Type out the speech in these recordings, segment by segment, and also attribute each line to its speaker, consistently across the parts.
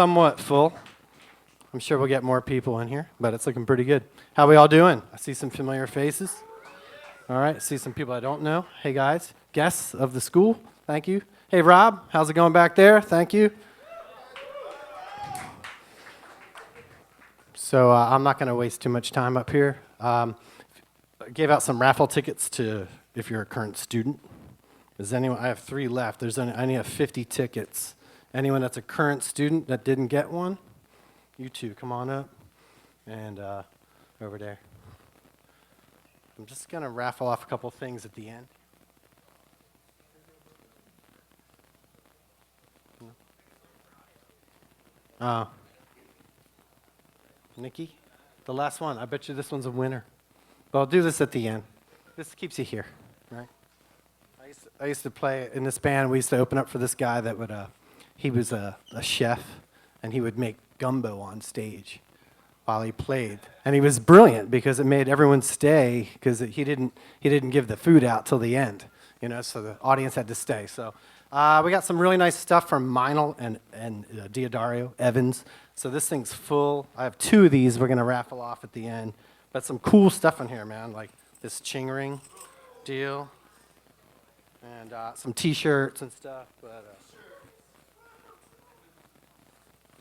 Speaker 1: somewhat full. I'm sure we'll get more people in here, but it's looking pretty good. How we all doing? I see some familiar faces. All right, I see some people I don't know. Hey, guys, guests of the school, thank you. Hey, Rob, how's it going back there? Thank you. So I'm not going to waste too much time up here. I gave out some raffle tickets to if you're a current student. Is anyone? I have 3 left. I only have 50 tickets. Anyone that's a current student that didn't get one? You two, come on up. And over there. I'm just going to raffle off a couple things at the end. Nikki, the last one. I bet you this one's a winner. But I'll do this at the end. This keeps you here, right? I used to play in this band. We used to open up for this guy that would, he was a chef, and he would make gumbo on stage while he played. And he was brilliant because it made everyone stay because he didn't give the food out till the end, so the audience had to stay. So we got some really nice stuff from Meinl and Diodario Evans. So this thing's full. I have 2 of these we're going to raffle off at the end. But some cool stuff in here, man, like this ching ring deal and some T-shirts and stuff. But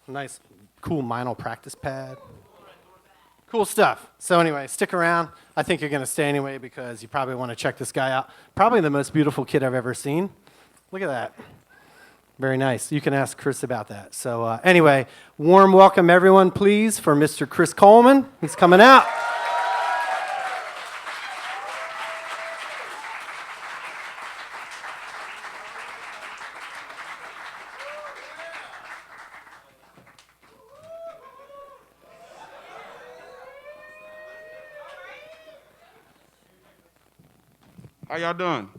Speaker 1: nice, cool Meinl practice pad. Cool stuff. So anyway, stick around. I think you're going to stay anyway because you probably want to check this guy out. Probably the most beautiful kid I've ever seen. Look at that. Very nice. You can ask Chris about that. So anyway, warm welcome everyone, please, for Mr. Chris Coleman. He's coming out.
Speaker 2: How y'all doing?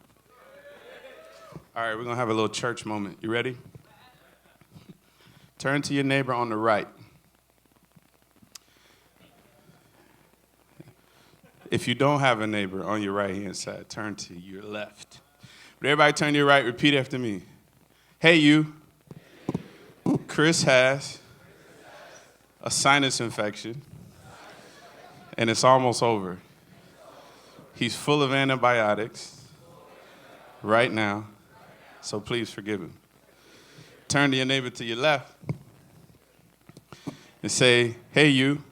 Speaker 2: All right, we're going to have a little church moment. You ready? Turn to your neighbor on the right. If you don't have a neighbor on your right-hand side, turn to your left. But everybody turn to your right. Repeat after me. Hey, you. Chris has a sinus infection, and it's almost over. He's full of antibiotics right now. So please forgive him. Turn to your neighbor to your left and say, hey, you,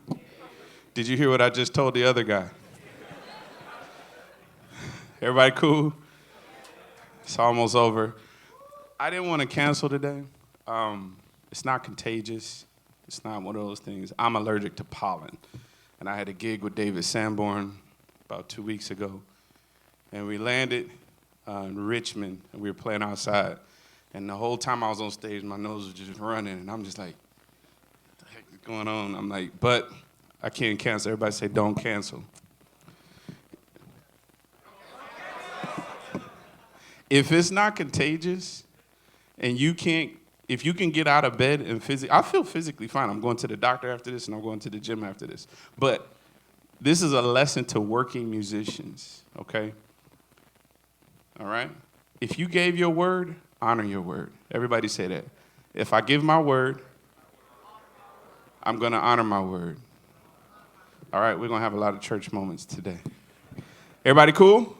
Speaker 2: did you hear what I just told the other guy? Everybody cool? It's almost over. I didn't want to cancel today. It's not contagious. It's not one of those things. I'm allergic to pollen. And I had a gig with David Sanborn about 2 weeks ago. And we landed in Richmond, and we were playing outside. And the whole time I was on stage, my nose was just running, and I'm just like, what the heck is going on? I'm like, but I can't cancel. Everybody say, don't cancel. If it's not contagious, and if you can get out of bed and I feel physically fine. I'm going to the doctor after this, and I'm going to the gym after this. But this is a lesson to working musicians, okay? All right? If you gave your word, honor your word. Everybody say that. If I give my word, I'm going to honor my word. All right, we're going to have a lot of church moments today. Everybody cool?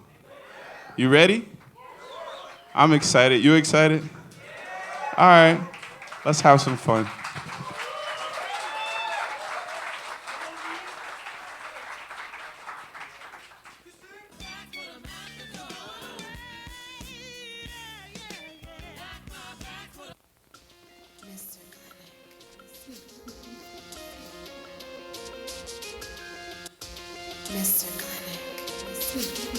Speaker 2: You ready? I'm excited. You excited? All right, let's have some fun.
Speaker 3: Mr. Clinic.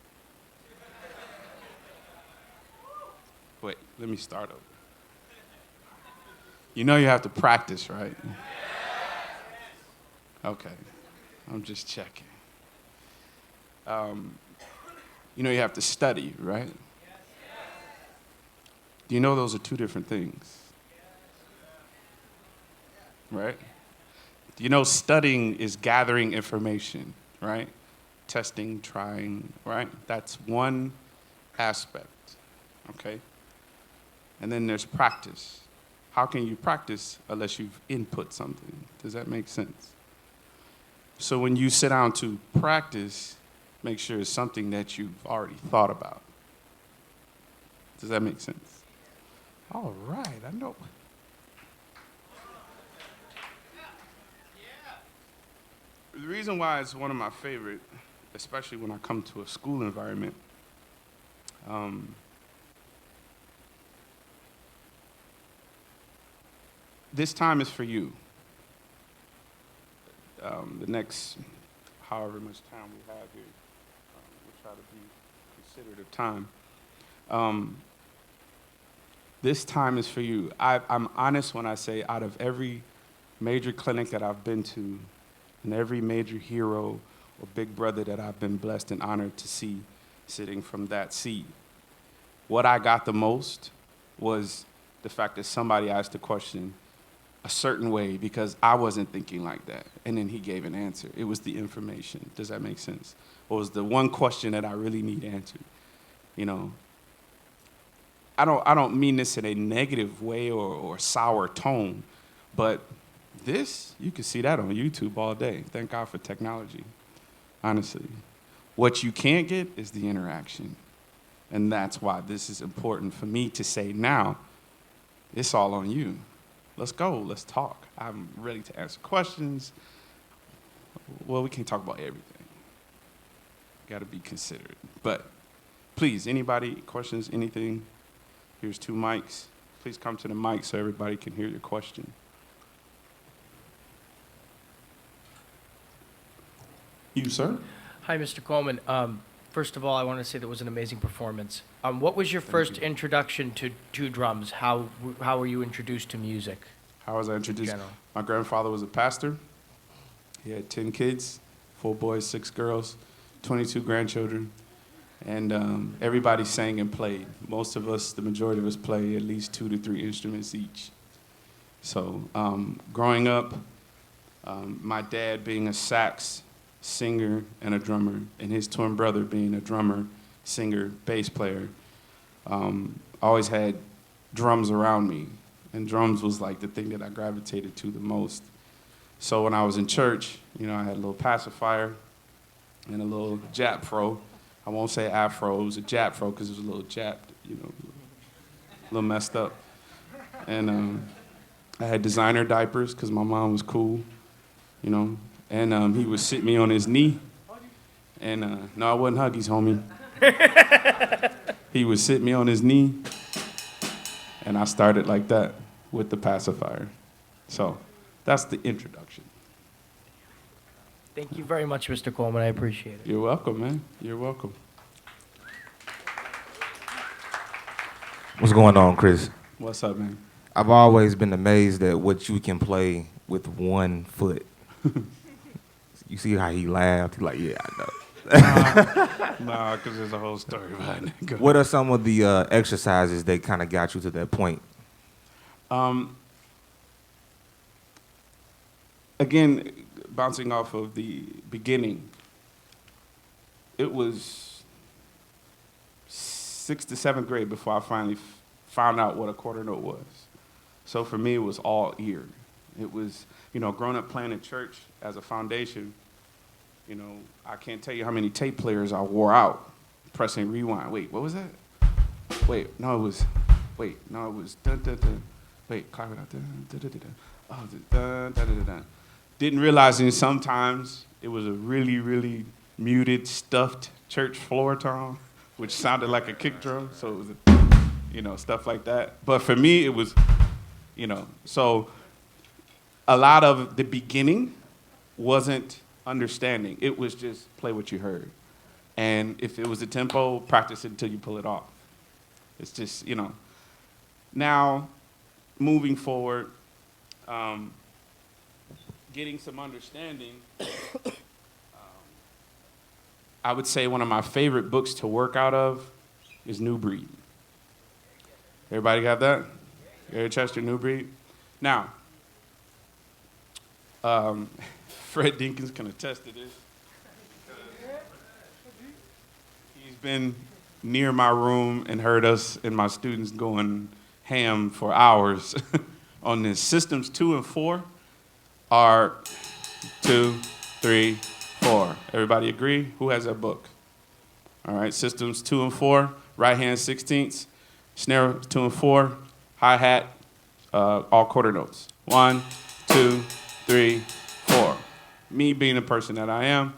Speaker 2: Wait, let me start over. You know you have to practice, right? Okay, I'm just checking. You know you have to study, right? Do you know those are two different things? Right? Do you know studying is gathering information, right? Testing, trying, right? That's one aspect, okay? And then there's practice. How can you practice unless you've input something? Does that make sense? So when you sit down to practice, make sure it's something that you've already thought about. Does that make sense? All right, I know. The reason why it's one of my favorite, especially when I come to a school environment, this time is for you. The next however much time we have here, we'll try to be considerate of time. This time is for you. I'm honest when I say out of every major clinic that I've been to and every major hero or big brother that I've been blessed and honored to see sitting from that seat, what I got the most was the fact that somebody asked a question a certain way because I wasn't thinking like that. And then he gave an answer. It was the information. Does that make sense? What was the one question that I really need answered? You know, I don't mean this in a negative way or sour tone, but this, you can see that on YouTube all day. Thank God for technology, honestly. What you can't get is the interaction. And that's why this is important for me to say now, it's all on you. Let's go, let's talk. I'm ready to answer questions. Well, we can't talk about everything. Gotta be considerate. But please, anybody, questions, anything? Here's 2 mics. Please come to the mic so everybody can hear your question. You, sir?
Speaker 4: Hi, Mr. Coleman. First of all, I want to say that was an amazing performance. What was your first introduction to drums? How were you introduced to music?
Speaker 2: How was I introduced?
Speaker 4: General.
Speaker 2: My grandfather was a pastor. He had 10 kids, 4 boys, 6 girls, 22 grandchildren. And everybody sang and played. Most of us, the majority of us, play at least 2 to 3 instruments each. So growing up, my dad being a sax singer and a drummer, and his twin brother being a drummer, singer, bass player, always had drums around me. And drums was like the thing that I gravitated to the most. So when I was in church, you know, I had a little pacifier and a little Jap fro. I won't say afro, it was a Jap fro because it was a little japped, you know, a little messed up. And I had designer diapers because my mom was cool, you know. And he would sit me on his knee. And no, I wasn't Huggies, homie. He would sit me on his knee. And I started like that with the pacifier. So that's the introduction.
Speaker 4: Thank you very much, Mr. Coleman. I appreciate it.
Speaker 2: You're welcome, man. You're welcome.
Speaker 5: What's going on, Chris?
Speaker 2: What's up, man?
Speaker 5: I've always been amazed at what you can play with one foot. You see how he laughed? He's like, yeah, I know.
Speaker 2: Nah, because there's a whole story behind it.
Speaker 5: What are some of the exercises that kind of got you to that point?
Speaker 2: Again, bouncing off of the beginning, it was 6th to 7th grade before I finally found out what a quarter note was. So for me, it was all ear. It was, you know, growing up playing in church as a foundation, you know, I can't tell you how many tape players I wore out pressing rewind. Wait, what was that? Wait, no, it was dun dun dun. Wait, carve it out. Dun dun dun dun. Oh, dun dun dun dun. Didn't realize that sometimes it was a really, really muted, stuffed church floor tom, which sounded like a kick drum. So it was, you know, stuff like that. But for me, it was, you know, so a lot of the beginning wasn't understanding. It was just play what you heard. And if it was a tempo, practice it until you pull it off. It's just, you know. Now, moving forward, getting some understanding, I would say one of my favorite books to work out of is New Breed. Everybody got that? Eric Chester, New Breed? Now, Fred Dinkins can attest to this. He's been near my room and heard us and my students going ham for hours on this. Systems 2 and 4 are 2, 3, 4. Everybody agree? Who has that book? All right, systems 2 and 4, right hand 16ths, snare 2 and 4, hi-hat, all quarter notes. 1, 2, 3, 4. Me being the person that I am,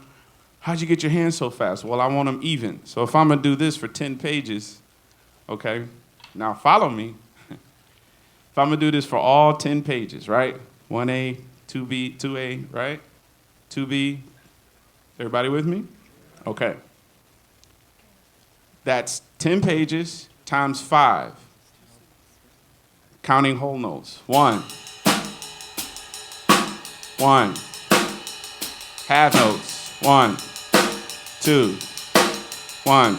Speaker 2: how'd you get your hands so fast? Well, I want them even. So if I'm gonna do this for 10 pages, okay, now follow me. If I'm gonna do this for all 10 pages, right? 1A, 2B, 2A, right? 2B, everybody with me? Okay. That's 10 pages times 5. Counting whole notes. 1. 1. Half notes. 1, 2. 1,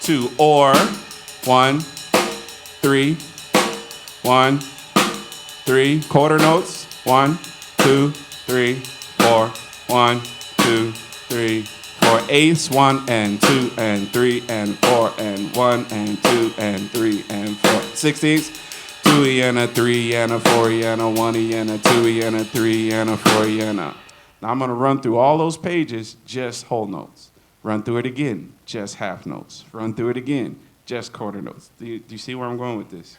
Speaker 2: 2. Or 1, 3. 1, 3. Quarter notes. 1, 2, 3, 4. 1, 2, 3, 4. Eighths. 1 and 2 and 3 and 4 and 1 and 2 and 3 and 4. 16ths. 2E and a 3 and a 4E and a 1E and a 2E and a 3 and a 4E and a. Now I'm gonna run through all those pages, just whole notes. Run through it again, just half notes. Run through it again, just quarter notes. Do you see where I'm going with this?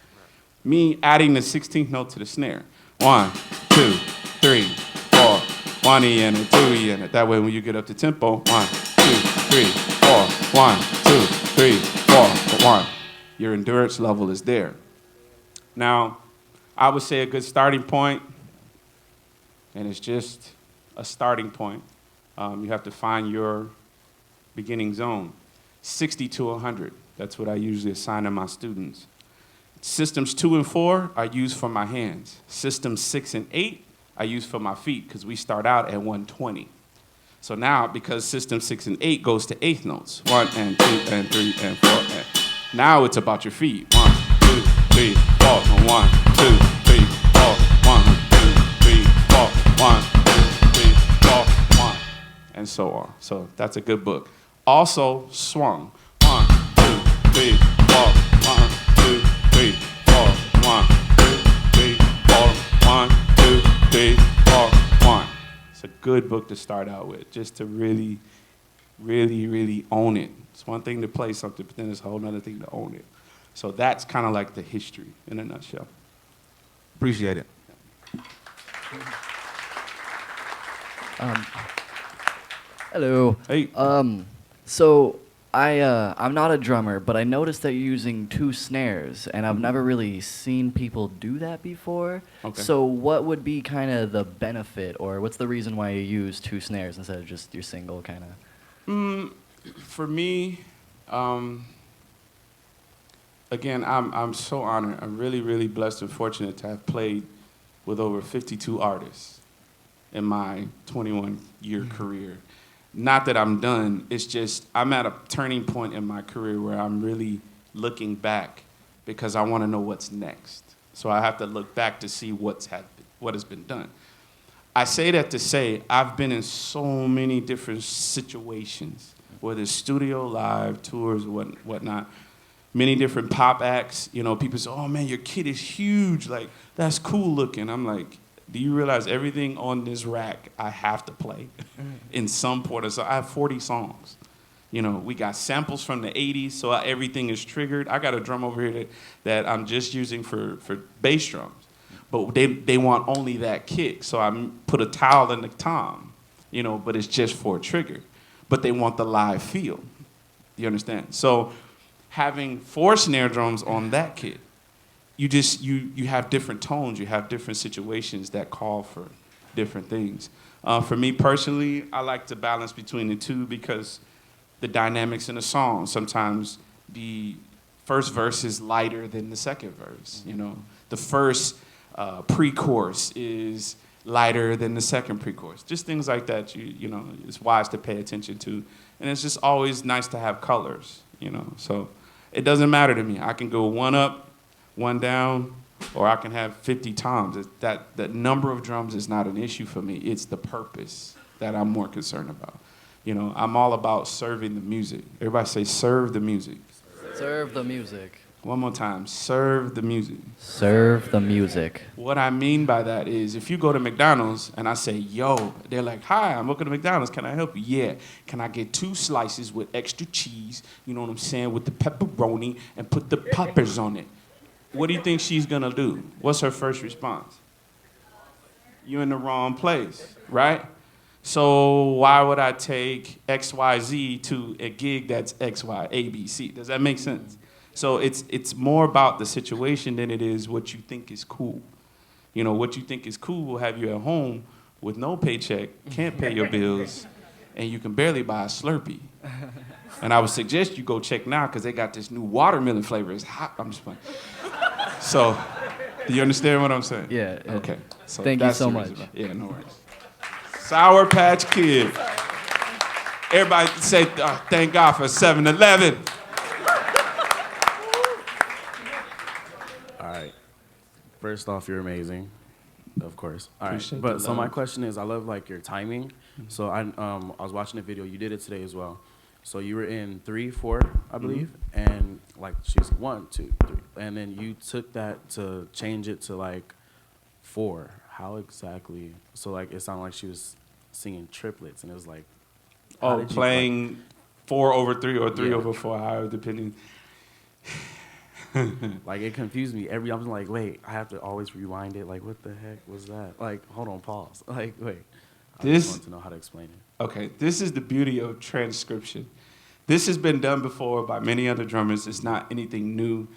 Speaker 2: Me adding the 16th note to the snare. 1, 2, 3, 4. 1E and a 2E and a. That way when you get up to tempo, 1, 2, 3, 4. 1, 2, 3, 4. 1. Your endurance level is there. Now, I would say a good starting point, and it's just a starting point. You have to find your beginning zone. 60 to 100, that's what I usually assign to my students. Systems 2 and 4 are used for my hands. Systems 6 and 8 I use for my feet because we start out at 120. So now, because system 6 and 8 goes to eighth notes, 1 and 2 and 3 and 4. And now it's about your feet. 1, 2, 3, 4. 1, 2, 3, 4. 1, 2, 3, 4. 1, 2, 3, 4. 1, and so on. So that's a good book. Also, swung. 1, 2, 3, 4. 1, 2, 3, 4. 1, 2, 3, 4. 1, 2, 3, 4. 1. It's a good book to start out with, just to really, really, really own it. It's one thing to play something, but then it's a whole other thing to own it. So that's kind of like the history in a nutshell.
Speaker 5: Appreciate it.
Speaker 6: Hello.
Speaker 2: Hey.
Speaker 6: So I'm not a drummer, but I noticed that you're using 2 snares, and I've never really seen people do that before.
Speaker 2: Okay.
Speaker 6: So what would be kind of the benefit, or what's the reason why you use 2 snares instead of just your single kind of?
Speaker 2: For me, again, I'm so honored. I'm really, really blessed and fortunate to have played with over 52 artists in my 21-year career. Not that I'm done, it's just I'm at a turning point in my career where I'm really looking back because I want to know what's next. So I have to look back to see what has been done. I say that to say I've been in so many different situations, whether it's studio, live, tours, whatnot, many different pop acts. You know, people say, oh man, your kit is huge, like that's cool looking. I'm like, do you realize everything on this rack I have to play in some point? So I have 40 songs. You know, we got samples from the 80s, so everything is triggered. I got a drum over here that I'm just using for bass drums. But they want only that kick, so I put a towel in the tom, you know, but it's just for a trigger. But they want the live feel. You understand? So having 4 snare drums on that kit, you have different tones, you have different situations that call for different things. For me personally, I like to balance between the two because the dynamics in a song sometimes be first verse is lighter than the second verse. You know, the first pre-chorus is lighter than the second pre-chorus. Just things like that. You know, it's wise to pay attention to, and it's just always nice to have colors. You know, so it doesn't matter to me. I can go one up, one down, or I can have 50 toms. The number of drums is not an issue for me. It's the purpose that I'm more concerned about. You know, I'm all about serving the music. Everybody say, serve the music.
Speaker 6: Serve the music.
Speaker 2: One more time, serve the music.
Speaker 6: Serve the music.
Speaker 2: What I mean by that is if you go to McDonald's and I say, yo, they're like, hi, I'm working at McDonald's. Can I help you? Yeah. Can I get 2 slices with extra cheese, you know what I'm saying, with the pepperoni and put the peppers on it? What do you think she's going to do? What's her first response? You're in the wrong place, right? So why would I take XYZ to a gig that's XY, ABC? Does that make sense? So it's more about the situation than it is what you think is cool. You know, what you think is cool will have you at home with no paycheck, can't pay your bills, and you can barely buy a Slurpee. And I would suggest you go check now because they got this new watermelon flavor. It's hot. I'm just playing. So, do you understand what I'm saying?
Speaker 6: Yeah.
Speaker 2: Okay. So
Speaker 6: Thank you
Speaker 2: that's
Speaker 6: so
Speaker 2: the
Speaker 6: much.
Speaker 2: reason. Yeah, no worries. Sour Patch Kid. Everybody say, thank God for 7-Eleven.
Speaker 7: All right. First off, you're amazing, of course. All right.
Speaker 2: Appreciate the
Speaker 7: But so my
Speaker 2: love.
Speaker 7: question is, I love like your timing. So I was watching a video. You did it today as well. So you were in 3/4, I believe, and like she's 1, 2, 3, and then you took that to change it to like 4. How exactly? So like it sounded like she was singing triplets, and it was like, how
Speaker 2: Oh,
Speaker 7: did you,
Speaker 2: playing 4/3 or 3/4,
Speaker 7: Yeah.
Speaker 2: however, depending.
Speaker 7: like it confused me. I was like, wait, I have to always rewind it. Like, what the heck was that? Like, hold on, pause. Like, wait. I
Speaker 2: This-
Speaker 7: just want to know how to explain it.
Speaker 2: Okay, this is the beauty of transcription. This has been done before by many other drummers. It's not anything new.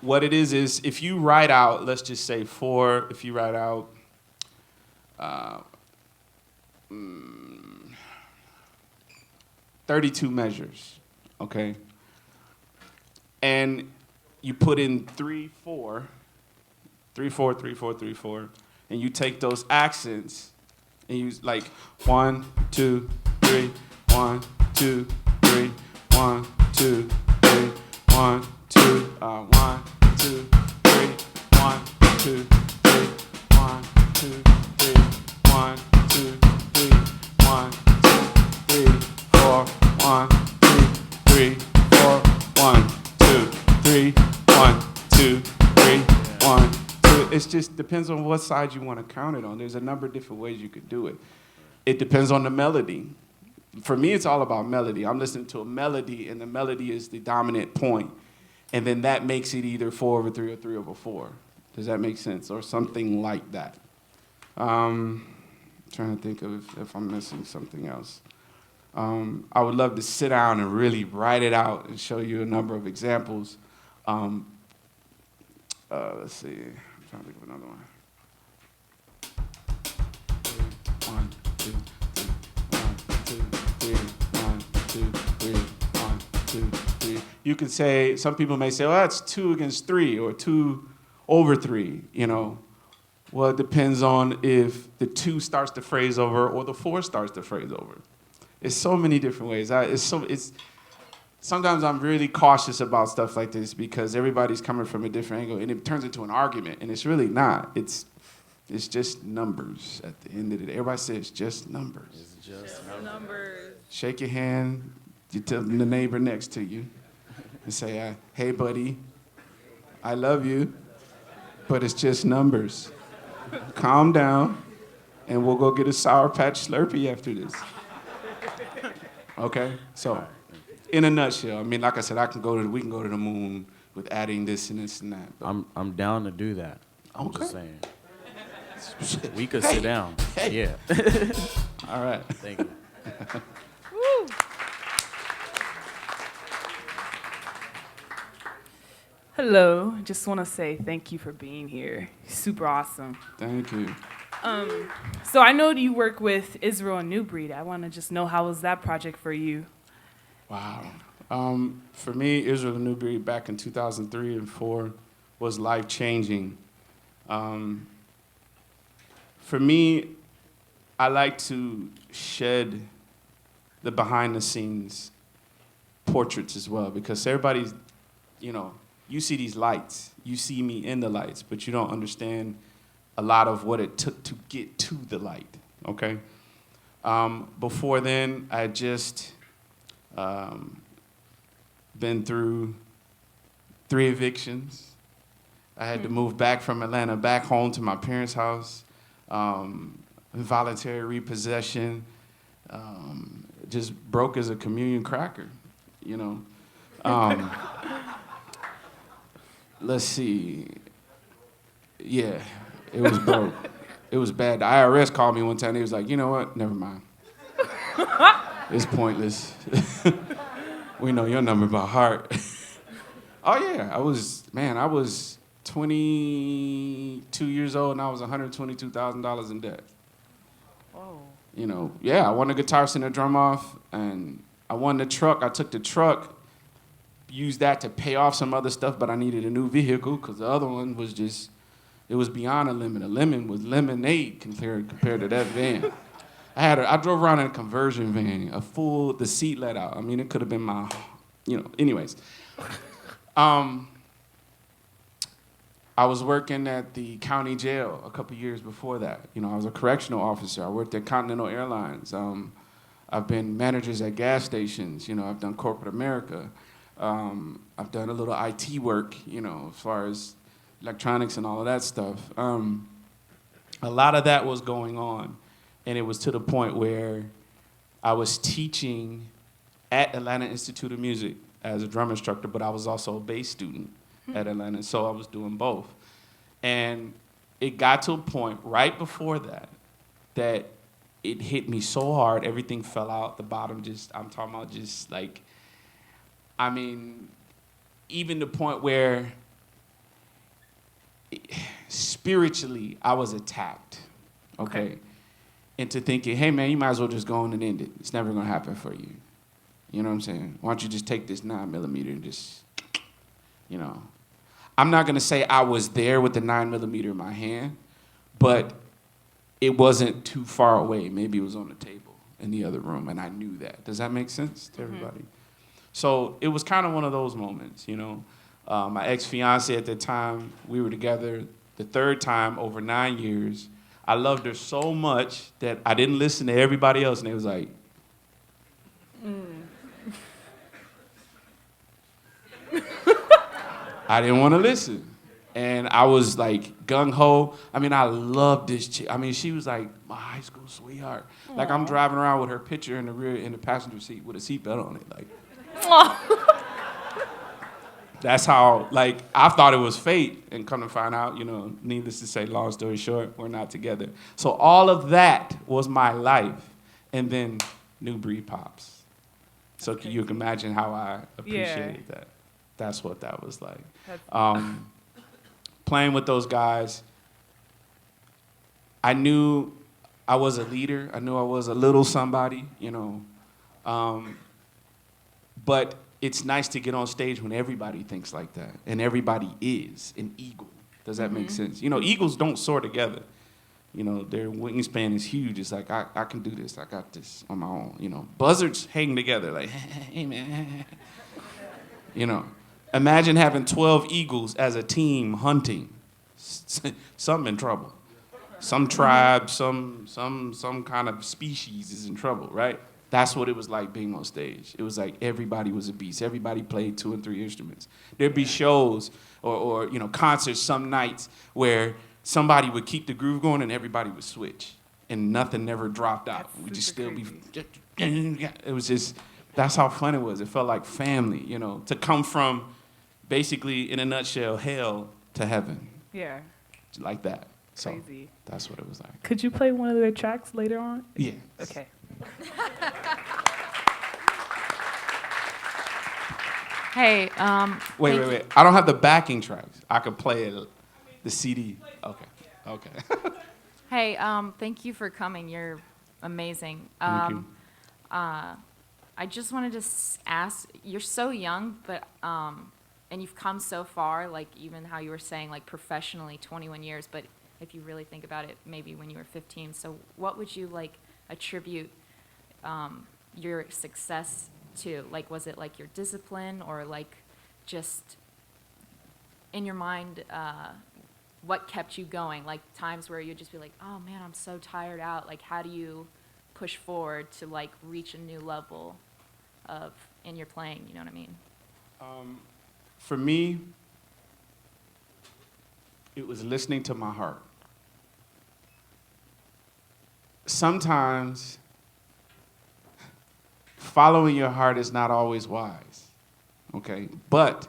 Speaker 2: What it is if you write out, let's just say 4, if you write out 32 measures, okay? And you put in 3/4, 3/4, 3/4, 3/4, and you take those accents and you like 1, 2, 3, 1, 2, 3, 1, 2, 3, 1, 2, 1, 2, 3, 1, 2, 3, 1, 2, 3, 1, 2, 3, 1, 2, 3, 4, 1, 2, 3, 4, 1, 2, 3, 1, 2, 3, 1, 2. It just depends on what side you want to count it on. There's a number of different ways you could do it. It depends on the melody. For me, it's all about melody. I'm listening to a melody, and the melody is the dominant point. And then that makes it either 4/3 or 3/4. Does that make sense? Or something like that. Trying to think of if I'm missing something else. I would love to sit down and really write it out and show you a number of examples. Let's see. I'm trying to think of another one. 1, 2, 3, 1, 2, 3, 1, 2, 3, 1, 2, 3. You can say, some people may say, well, that's 2 against 3 or 2/3, you know. Well, it depends on if the 2 starts to phrase over or the 4 starts to phrase over. It's so many different ways. Sometimes I'm really cautious about stuff like this because everybody's coming from a different angle and it turns into an argument, and it's really not. It's just numbers at the end of the day. Everybody says it's just numbers.
Speaker 7: It's just numbers.
Speaker 2: Shake your hand, you tell the neighbor next to you and say, hey, buddy, I love you, but it's just numbers. Calm down, and we'll go get a Sour Patch Slurpee after this. Okay? So, in a nutshell, I mean, like I said, we can go to the moon with adding this and this and that. But
Speaker 7: I'm down to do that. I'm
Speaker 2: Okay.
Speaker 7: just saying. We could sit down.
Speaker 2: Hey.
Speaker 7: Yeah.
Speaker 2: all right.
Speaker 7: Thank you.
Speaker 8: Hello, just want to say thank you for being here. Super awesome.
Speaker 2: Thank you.
Speaker 8: So I know you work with Israel and New Breed. I want to just know, how was that project for you?
Speaker 2: Wow. For me, Israel Newberry back in 2003 and 4 was life-changing. For me, I like to shed the behind-the-scenes portraits as well, because everybody's, you see these lights, you see me in the lights, but you don't understand a lot of what it took to get to the light, okay? Before then, I had just been through 3 evictions. I had to move back from Atlanta, back home to my parents' house, involuntary repossession, just broke as a communion cracker, Let's see. Yeah, it was broke. It was bad. The IRS called me one time. They was like, you know what? Never mind. It's pointless. We know your number by heart. Oh, yeah. I was 22 years old, and I was $122,000 in debt.
Speaker 8: Whoa.
Speaker 2: I won the Guitar Center drum off, and I won the truck. I took the truck, used that to pay off some other stuff, but I needed a new vehicle because the other one was just, it was beyond a lemon. A lemon was lemonade compared to that van. I drove around in a conversion van, the seat let out. I mean, it could have been my, anyways. I was working at the county jail a couple years before that. I was a correctional officer. I worked at Continental Airlines. I've been managers at gas stations. I've done corporate America. I've done a little IT work, as far as electronics and all of that stuff. A lot of that was going on, and it was to the point where I was teaching at Atlanta Institute of Music as a drum instructor, but I was also a bass student at Atlanta, so I was doing both. And it got to a point right before that it hit me so hard, everything fell out, the bottom I'm talking about just like, even the point where spiritually I was attacked, okay? Into thinking, hey man, you might as well just go on and end it. It's never gonna happen for you. You know what I'm saying? Why don't you just take this 9mm and just, I'm not gonna say I was there with the 9mm in my hand, but it wasn't too far away. Maybe it was on the table in the other room, and I knew that. Does that make sense to everybody? So it was kind of one of those moments, My ex-fiance at the time, we were together the 3rd time over 9 years. I loved her so much that I didn't listen to everybody else, and they was like, I didn't want to listen. And I was like gung-ho. I loved this chick. She was like my high school sweetheart. Aww. Like I'm driving around with her picture in the passenger seat with a seatbelt on it. Like, that's how, I thought it was fate, and come to find out, needless to say, long story short, we're not together. So all of that was my life, and then New Breed pops. So you can imagine how I appreciated that. That's what that was like. Playing with those guys, I knew I was a leader. I knew I was a little somebody, but it's nice to get on stage when everybody thinks like that, and everybody is an eagle. Does that make sense? Eagles don't soar together. Their wingspan is huge. It's like, I can do this. I got this on my own. Buzzards hang together like, hey, man. Imagine having 12 eagles as a team hunting. Some in trouble. Some tribe, some kind of species is in trouble, right? That's what it was like being on stage. It was like everybody was a beast. Everybody played 2 and 3 instruments. There'd be shows or concerts some nights where somebody would keep the groove going and everybody would switch, and nothing never dropped out. We'd just still be. It was just, that's how fun it was. It felt like family, to come from basically, in a nutshell, hell to heaven.
Speaker 8: Yeah.
Speaker 2: Like that. So
Speaker 8: Crazy.
Speaker 2: That's what it was like.
Speaker 8: Could you play one of their tracks later on?
Speaker 2: Yeah.
Speaker 8: Okay.
Speaker 9: Hey,
Speaker 2: Wait. I don't have the backing tracks. I could play it, the CD. Okay.
Speaker 9: Hey, thank you for coming. You're amazing.
Speaker 2: Thank you.
Speaker 9: I just wanted to ask, you're so young, but and you've come so far, like even how you were saying, like professionally, 21 years, but if you really think about it, maybe when you were 15. So what would you like attribute your success to? Like, was it like your discipline, or like just in your mind, what kept you going? Like times where you'd just be like, oh man, I'm so tired out. Like, how do you push forward to like reach a new level of in your playing? You know what I mean?
Speaker 2: For me, it was listening to my heart. Sometimes following your heart is not always wise, okay? But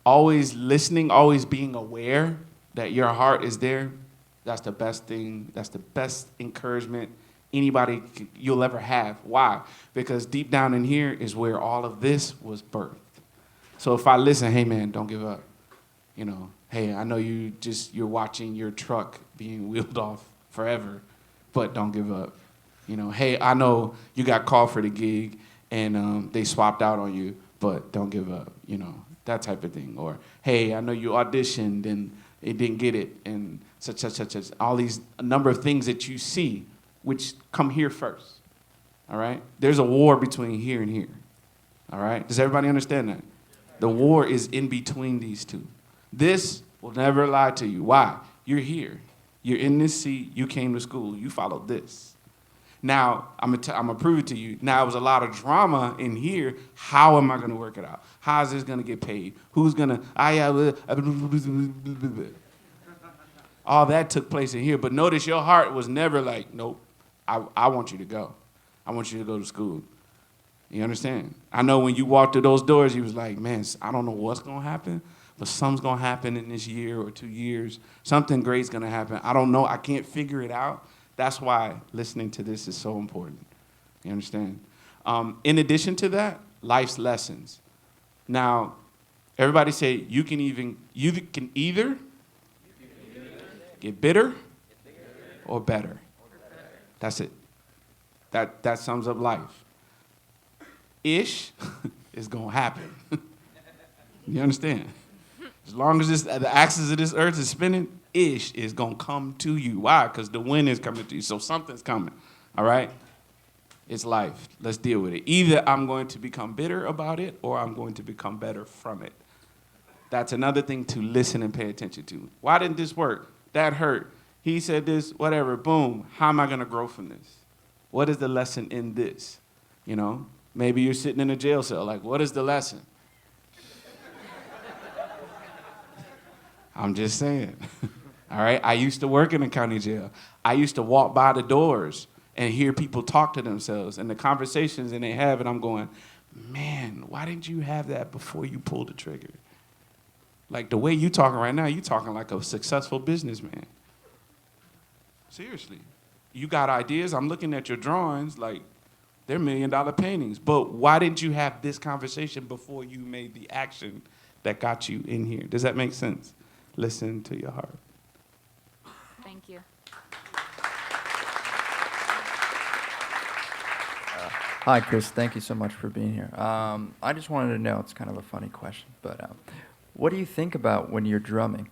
Speaker 2: always listening, always being aware that your heart is there, that's the best thing, that's the best encouragement you'll ever have. Why? Because deep down in here is where all of this was birthed. So if I listen, hey man, don't give up. You know, hey, I know you're watching your truck being wheeled off forever, but don't give up. You know, hey, I know you got called for the gig and they swapped out on you, but don't give up, you know, that type of thing. Or, hey, I know you auditioned and it didn't get it, and such, all these, a number of things that you see, which come here first, all right? There's a war between here and here, all right? Does everybody understand that? The war is in between these two. This will never lie to you. Why? You're here. You're in this seat. You came to school. You followed this. Now, I'm gonna prove it to you. Now, there was a lot of drama in here. How am I gonna work it out? How is this gonna get paid? Who's gonna, all that took place in here. But notice your heart was never like, nope, I want you to go. I want you to go to school. You understand? I know when you walked through those doors, you was like, man, I don't know what's gonna happen, but something's gonna happen in this year or 2 years. Something great's gonna happen. I don't know, I can't figure it out. That's why listening to this is so important. You understand? In addition to that, life's lessons. Now, everybody say you can either get bitter or better. That's it. That sums up life. Ish is gonna happen. You understand? As long as the axis of this earth is spinning, ish is gonna come to you. Why? Because the wind is coming to you, so something's coming. All right? It's life. Let's deal with it. Either I'm going to become bitter about it, or I'm going to become better from it. That's another thing to listen and pay attention to. Why didn't this work? That hurt. He said this, whatever, boom. How am I gonna grow from this? What is the lesson in this? You know? Maybe you're sitting in a jail cell, like, what is the lesson? I'm just saying. All right? I used to work in a county jail. I used to walk by the doors and hear people talk to themselves and the conversations and they have, and I'm going, man, why didn't you have that before you pulled the trigger? Like the way you talking right now, you talking like a successful businessman. Seriously. You got ideas. I'm looking at your drawings like, they're $1 million paintings. But why didn't you have this conversation before you made the action that got you in here? Does that make sense? Listen to your heart.
Speaker 9: Thank you.
Speaker 10: Hi, Chris. Thank you so much for being here. I just wanted to know, it's kind of a funny question, but what do you think about when you're drumming?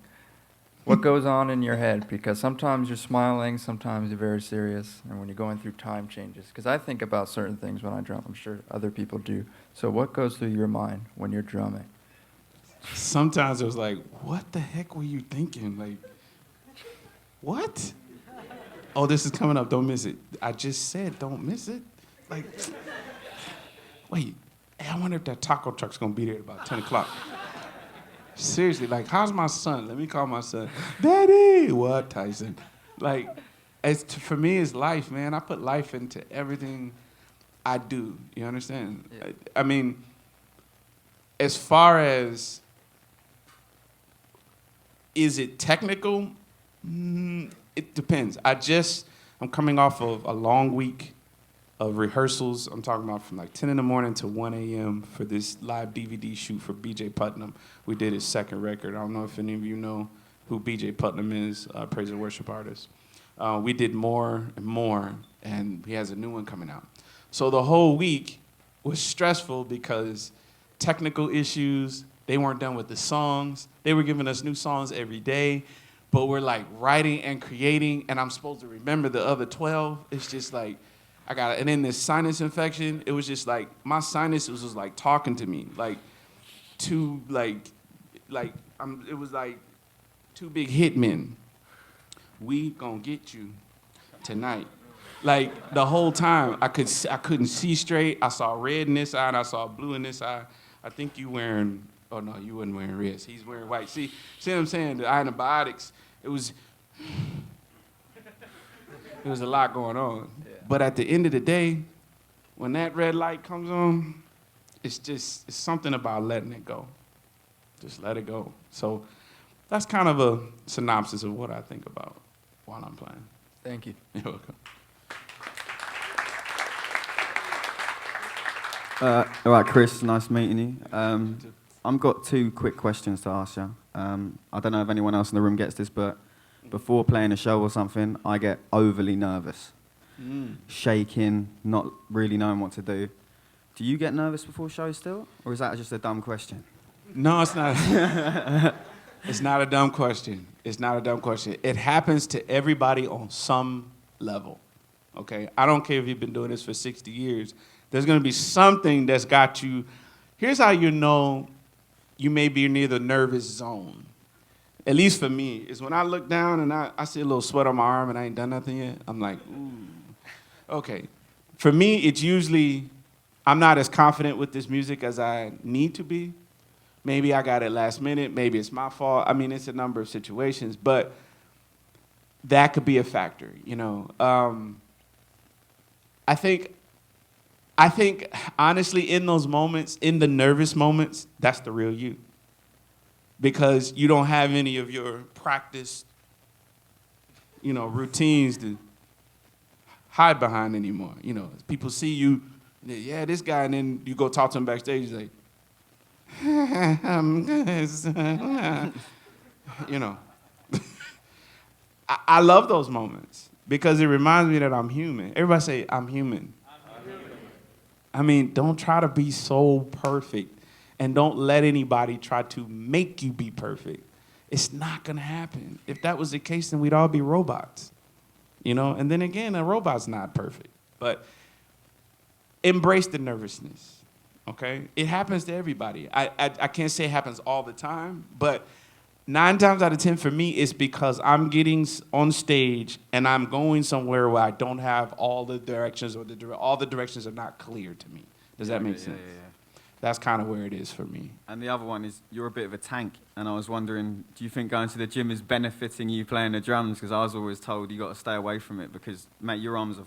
Speaker 10: What goes on in your head? Because sometimes you're smiling, sometimes you're very serious, and when you're going through time changes. Because I think about certain things when I drum. I'm sure other people do. So what goes through your mind when you're drumming?
Speaker 2: Sometimes it was like, what the heck were you thinking? Like, what? Oh, this is coming up, don't miss it. I just said don't miss it. Like, wait, hey, I wonder if that taco truck's gonna be there at about 10 o'clock. Seriously, like, how's my son? Let me call my son. Daddy! What, Tyson? Like, for me, it's life, man. I put life into everything I do. You understand? Yeah. I mean, as far as, is it technical? It depends. I'm coming off of a long week of rehearsals. I'm talking about from like 10 in the morning to 1 a.m. for this live DVD shoot for B.J. Putnam. We did his second record. I don't know if any of you know who B.J. Putnam is, praise and worship artist. We did more and more, and he has a new one coming out. So the whole week, was stressful because technical issues, they weren't done with the songs. They were giving us new songs every day, but we're like writing and creating, and I'm supposed to remember the other 12. It's just like, and then this sinus infection, it was just like, my sinus was like talking to me, like two, it was like two big hitmen. We gonna get you tonight. Like the whole time, I couldn't see straight. I saw red in this eye and I saw blue in this eye. I think you wearing, oh no, you wasn't wearing red. He's wearing white. See what I'm saying? The antibiotics, it was a lot going on. Yeah. But at the end of the day, when that red light comes on, it's something about letting it go. Just let it go. So that's kind of a synopsis of what I think about while I'm playing.
Speaker 10: Thank you.
Speaker 2: You're welcome.
Speaker 11: All right, Chris, nice meeting you. I've got two quick questions to ask you. I don't know if anyone else in the room gets this, but before playing a show or something, I get overly nervous. Shaking, not really knowing what to do. Do you get nervous before shows still? Or is that just a dumb question?
Speaker 2: No, it's not. It's not a dumb question. It's not a dumb question. It happens to everybody on some level, okay? I don't care if you've been doing this for 60 years. There's going to be something that's got you. Here's how you know you may be near the nervous zone. At least for me, is when I look down and I see a little sweat on my arm and I ain't done nothing yet. I'm like, ooh. Okay. For me, it's usually, I'm not as confident with this music as I need to be. Maybe I got it last minute. Maybe it's my fault. I mean, it's a number of situations, but that could be a factor, you know. I think, honestly, in those moments, in the nervous moments, that's the real you. Because you don't have any of your practice, you know, routines to hide behind anymore. You know, people see you, yeah, this guy, and then you go talk to him backstage, he's like, you know. I love those moments because it reminds me that I'm human. Everybody say, I'm human. I mean, don't try to be so perfect, and don't let anybody try to make you be perfect. It's not gonna happen. If that was the case, then we'd all be robots, you know? And then again, a robot's not perfect, but embrace the nervousness, okay? It happens to everybody. I can't say it happens all the time, but 9 times out of 10 for me, it's because I'm getting on stage and I'm going somewhere where I don't have all the directions, or all the directions are not clear to me. Does that make sense? Yeah. That's kind of where it is for me.
Speaker 11: And the other one is, you're a bit of a tank, and I was wondering, do you think going to the gym is benefiting you playing the drums? Because I was always told you got to stay away from it because, mate, your arms are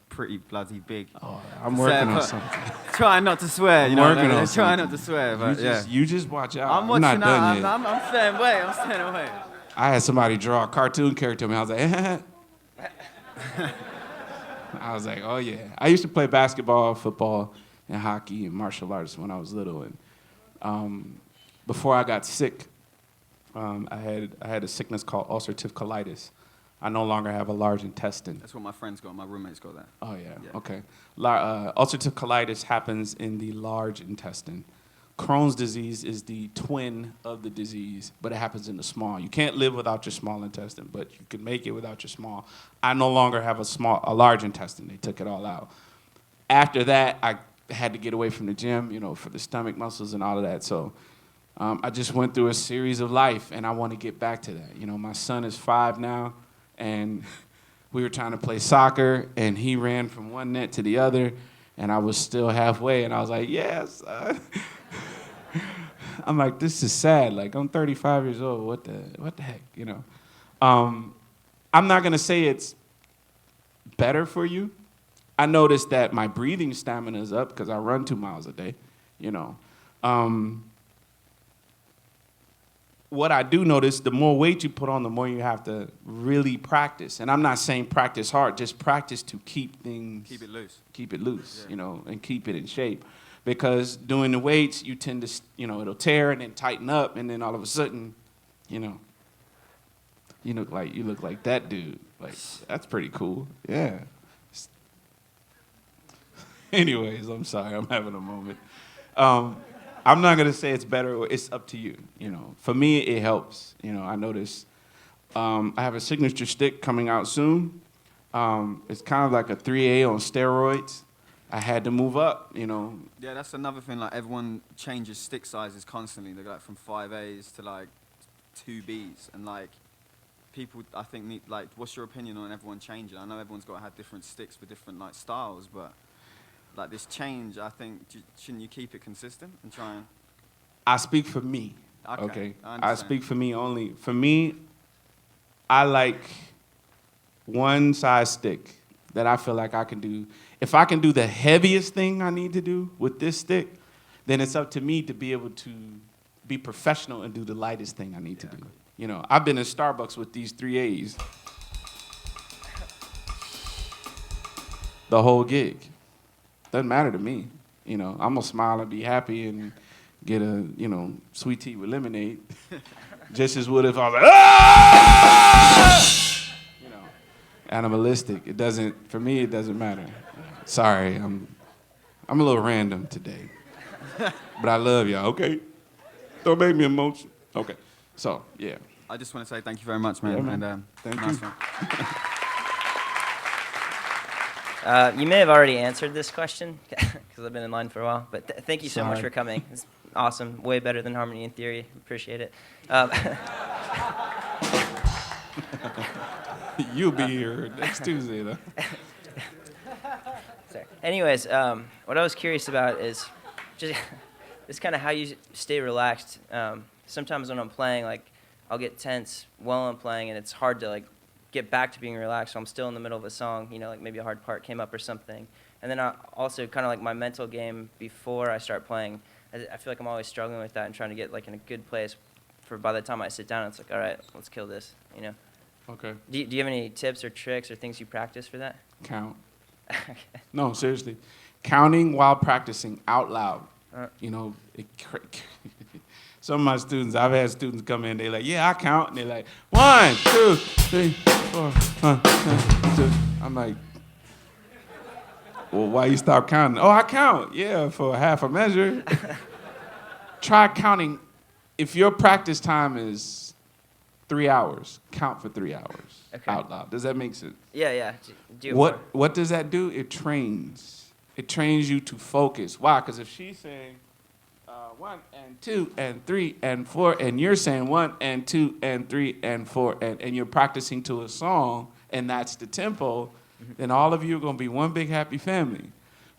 Speaker 11: pretty bloody big.
Speaker 2: Oh, I'm working on something.
Speaker 11: Trying not to swear, you know.
Speaker 2: I'm working on something.
Speaker 11: Trying not to swear, but
Speaker 2: you just watch out.
Speaker 11: I'm watching
Speaker 2: not done yet.
Speaker 11: I'm staying away. I'm staying away.
Speaker 2: I had somebody draw a cartoon character of me. I was like, I was like, oh yeah. I used to play basketball, football, and hockey and martial arts when I was little. And before I got sick, I had a sickness called ulcerative colitis. I no longer have a large intestine.
Speaker 11: That's what my friend's got. My roommate's got that.
Speaker 2: Oh, yeah. Okay. Ulcerative colitis happens in the large intestine. Crohn's disease is the twin of the disease, but it happens in the small. You can't live without your small intestine, but you can make it without your small. I no longer have a large intestine. They took it all out. After that, I had to get away from the gym, you know, for the stomach muscles and all of that. So I just went through a series of life, and I want to get back to that. You know, my son is 5 now. And we were trying to play soccer, and he ran from one net to the other, and I was still halfway, and I was like, yes. I'm like, this is sad. Like, I'm 35 years old. What the heck, you know? I'm not going to say it's better for you. I noticed that my breathing stamina is up because I run 2 miles a day, you know. What I do notice, the more weight you put on, the more you have to really practice. And I'm not saying practice hard, just practice to keep things...
Speaker 11: Keep it loose.
Speaker 2: Keep it loose, yeah. You know, and keep it in shape. Because doing the weights, you tend to, you know, it'll tear and then tighten up, and then all of a sudden, you know, you look like that dude. Like, that's pretty cool. Yeah. Anyways, I'm sorry, I'm having a moment. I'm not gonna say it's better, or it's up to you. You know, for me, it helps. You know, I notice I have a signature stick coming out soon. It's kind of like a 3A on steroids. I had to move up, you know.
Speaker 11: Yeah, that's another thing. Like everyone changes stick sizes constantly. They go like from 5As to like 2Bs, and like people, I think, need like. What's your opinion on everyone changing? I know everyone's got to have different sticks for different like styles, but like this change, I think, shouldn't you keep it consistent and try and?
Speaker 2: I speak for me.
Speaker 11: Okay.
Speaker 2: I speak for me only. For me, I like one size stick that I feel like I can do. If I can do the heaviest thing I need to do with this stick, then it's up to me to be able to be professional and do the lightest thing I need to do. You know, I've been in Starbucks with these 3As the whole gig. Doesn't matter to me. You know, I'm gonna smile and be happy and get a, you know, sweet tea with lemonade. Just as would if I was like, ah! You know, animalistic. It doesn't, for me, it doesn't matter. Sorry, I'm a little random today. But I love y'all, okay? Don't make me emotional. Okay, so, yeah.
Speaker 11: I just want to say thank you very much, man.
Speaker 2: Yeah, man.
Speaker 11: And
Speaker 2: Thank
Speaker 11: nice
Speaker 2: you.
Speaker 11: one.
Speaker 12: You may have already answered this question because I've been in line for a while, but thank you so much
Speaker 2: Sorry.
Speaker 12: for coming. It's awesome. Way better than Harmony in Theory. Appreciate it.
Speaker 2: You'll be here next Tuesday, though.
Speaker 12: Sorry. Anyways, what I was curious about is just kind of how you stay relaxed. Sometimes when I'm playing, like, I'll get tense while I'm playing, and it's hard to, like, get back to being relaxed. So I'm still in the middle of a song, you know, like maybe a hard part came up or something. And then I also kind of like my mental game before I start playing, I feel like I'm always struggling with that and trying to get like in a good place for by the time I sit down, it's like, all right, let's kill this, you know?
Speaker 2: Okay.
Speaker 12: Do you have any tips or tricks or things you practice for that?
Speaker 2: Count. No, seriously. Counting while practicing out loud. You know, some of my students, I've had students come in, they're like, yeah, I count. And they're like, 1, 2, 3, 4, 1, 2. I'm like, well, why you stop counting? Oh, I count. Yeah, for half a measure. Try counting. If your practice time is 3 hours, count for 3 hours out loud. Does that make sense?
Speaker 12: Yeah.
Speaker 2: What does that do? It trains. It trains you to focus. Why? Because if she's saying 1 and 2 and 3 and 4, and you're saying 1 and 2 and 3 and 4, and you're practicing to a song, and that's the tempo, then all of you are going to be one big happy family.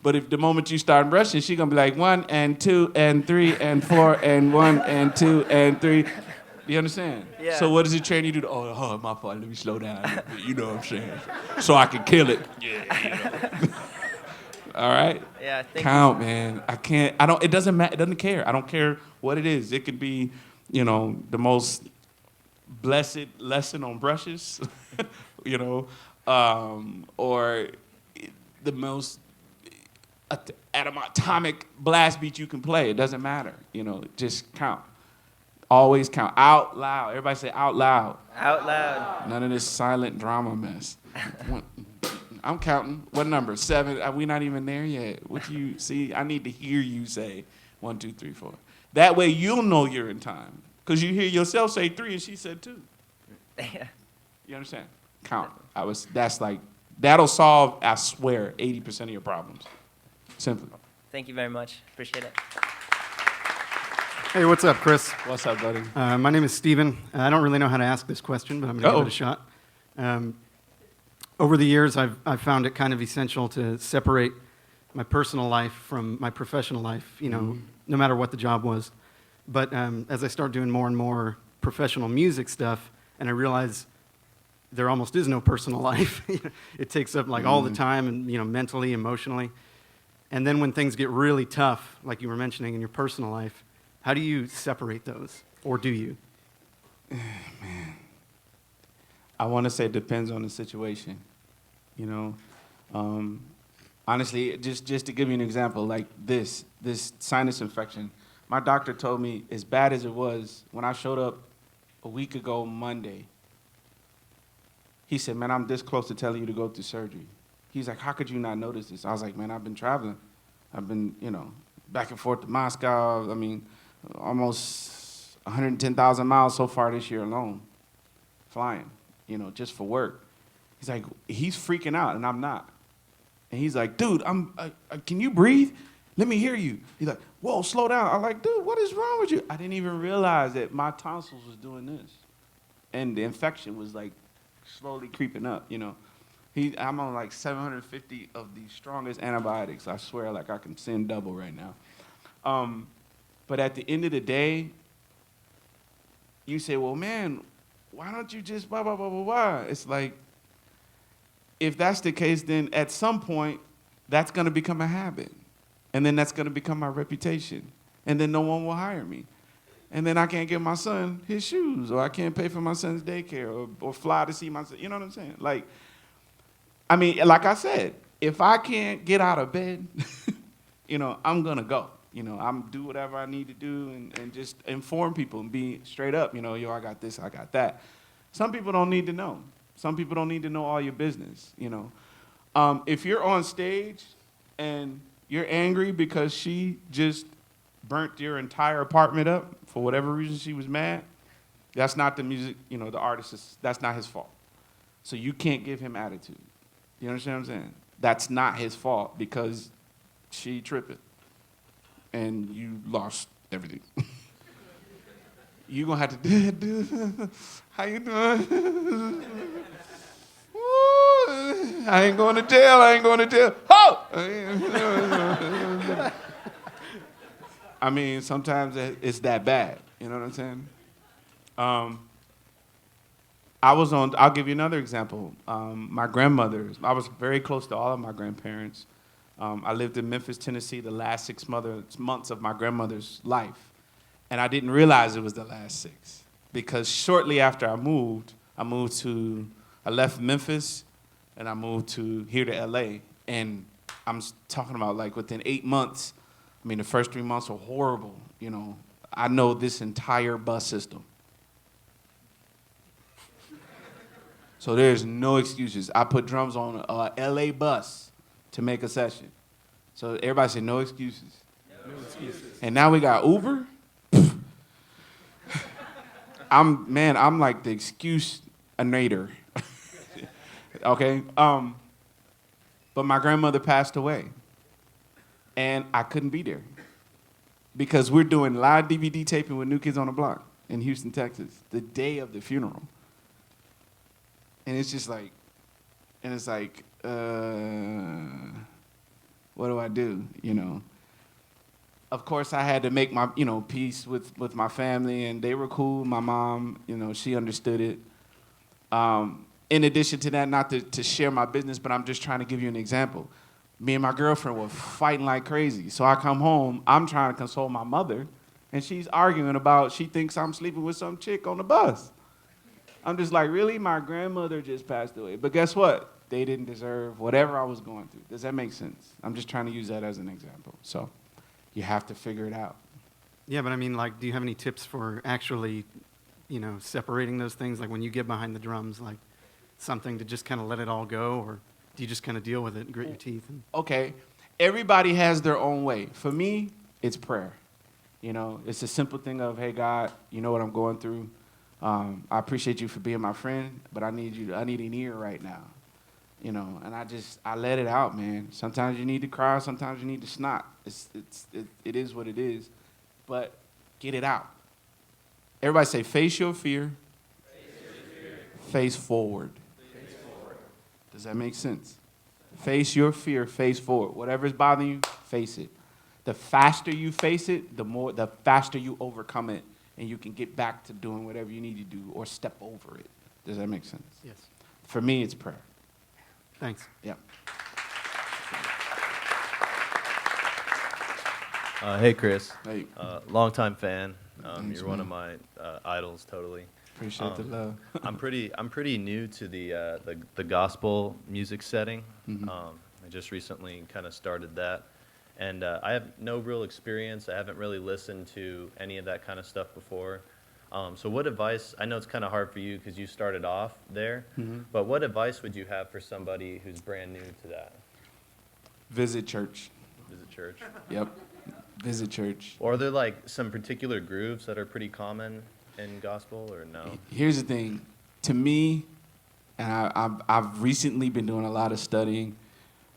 Speaker 2: But if the moment you start rushing, she's going to be like 1 and 2 and 3 and 4 and 1 and 2 and 3. You understand?
Speaker 12: Yeah.
Speaker 2: So what does it train you to do? Oh, my fault. Let me slow down. You know what I'm saying? So I can kill it. Yeah, you know. All right?
Speaker 12: Yeah,
Speaker 2: count, man. It doesn't matter. It doesn't care. I don't care what it is. It could be, you know, the most blessed lesson on brushes, you know, or the most atomic blast beat you can play. It doesn't matter. You know, just count. Always count. Out loud. Everybody say out loud.
Speaker 12: Out loud.
Speaker 2: None of this silent drama mess. I'm counting. What number? 7. We're not even there yet. What do you see? I need to hear you say 1, 2, 3, 4. That way you'll know you're in time. Because you hear yourself say 3 and she said 2.
Speaker 12: Yeah.
Speaker 2: You understand? Count. That'll solve, I swear, 80% of your problems. Simply.
Speaker 12: Thank you very much. Appreciate it.
Speaker 13: Hey, what's up, Chris?
Speaker 2: What's up, buddy?
Speaker 13: My name is Steven. I don't really know how to ask this question, but I'm going to give it a shot. Over the years, I've found it kind of essential to separate my personal life from my professional life, you know, no matter what the job was. But as I start doing more and more professional music stuff, and I realize there almost is no personal life. It takes up like all the time, and you know, mentally, emotionally. And then when things get really tough, like you were mentioning in your personal life, how do you separate those, or do you?
Speaker 2: Man, I want to say it depends on the situation. You know, honestly, just to give you an example, like this sinus infection. My doctor told me, as bad as it was, when I showed up a week ago Monday, he said, man, I'm this close to telling you to go through surgery. He's like, how could you not notice this? I was like, man, I've been traveling. I've been, back and forth to Moscow. I mean, almost 110,000 miles so far this year alone, flying, just for work. He's like, he's freaking out, and I'm not. And he's like, dude, can you breathe? Let me hear you. He's like, whoa, slow down. I'm like, dude, what is wrong with you? I didn't even realize that my tonsils was doing this. And the infection was like slowly creeping up, I'm on like 750 of the strongest antibiotics. I swear, like I can send double right now. But at the end of the day, you say, well, man, why don't you just blah, blah, blah, blah, blah? It's like, if that's the case, then at some point, that's going to become a habit. And then that's going to become my reputation. And then no one will hire me. And then I can't give my son his shoes, or I can't pay for my son's daycare, or fly to see my son. You know what I'm saying? Like I said, if I can't get out of bed, I'm going to go. I'm do whatever I need to do and just inform people and be straight up. Yo, I got this, I got that. Some people don't need to know. Some people don't need to know all your business, If you're on stage and you're angry because she just burnt your entire apartment up for whatever reason she was mad, that's not the music, the artist, that's not his fault. So you can't give him attitude. You understand what I'm saying? That's not his fault because she tripping and you lost everything. You're going to have to do how you doing? I ain't going to jail. I ain't going to jail. Ho! I mean, sometimes it's that bad. You know what I'm saying? I'll give you another example. My grandmothers, I was very close to all of my grandparents. I lived in Memphis, Tennessee, the last 6 months of my grandmother's life. And I didn't realize it was the last 6. Because shortly after I left Memphis and I moved here to LA. And I'm talking about like within 8 months, the first 3 months were horrible. I know this entire bus system. So there's no excuses. I put drums on a LA bus to make a session. So everybody say no excuses. No excuses. And now we got Uber. I'm like the excuse-anator. Okay? But my grandmother passed away. And I couldn't be there. Because we're doing live DVD taping with New Kids on the Block in Houston, Texas, the day of the funeral. And it's just like, what do I do, Of course, I had to make my, peace with my family, and they were cool. My mom, she understood it. In addition to that, not to share my business, but I'm just trying to give you an example. Me and my girlfriend were fighting like crazy. So I come home, I'm trying to console my mother, and she's arguing about, she thinks I'm sleeping with some chick on the bus. I'm just like, really? My grandmother just passed away. But guess what? They didn't deserve whatever I was going through. Does that make sense? I'm just trying to use that as an example. So you have to figure it out.
Speaker 13: Yeah, but do you have any tips for actually, separating those things? Like when you get behind the drums, like something to just kind of let it all go, or do you just kind of deal with it and grit your teeth?
Speaker 2: Okay. Everybody has their own way. For me, it's prayer. It's a simple thing of, hey, God, you know what I'm going through. I appreciate you for being my friend, but I need an ear right now. And I let it out, man. Sometimes you need to cry, sometimes you need to snot. It is what it is, but get it out. Everybody say, face your fear, face forward. Does that make sense? Face your fear, face forward. Whatever's bothering you, face it. The faster you face it, the faster you overcome it, and you can get back to doing whatever you need to do or step over it. Does that make sense?
Speaker 13: Yes.
Speaker 2: For me, it's prayer.
Speaker 13: Thanks.
Speaker 2: Yeah.
Speaker 14: Hey, Chris.
Speaker 2: Hey.
Speaker 14: Longtime fan.
Speaker 2: Thanks,
Speaker 14: You're one of
Speaker 2: man.
Speaker 14: my idols, totally.
Speaker 2: Appreciate the love.
Speaker 14: I'm pretty new to the gospel music setting.
Speaker 2: Mhm.
Speaker 14: I just recently kind of started that. And I have no real experience. I haven't really listened to any of that kind of stuff before. So what advice, I know it's kind of hard for you because you started off there, but what advice would you have for somebody who's brand new to that?
Speaker 2: Visit church.
Speaker 14: Visit church?
Speaker 2: Yep. Visit church.
Speaker 14: Or are there like some particular grooves that are pretty common in gospel or no?
Speaker 2: Here's the thing. To me, and I've recently been doing a lot of studying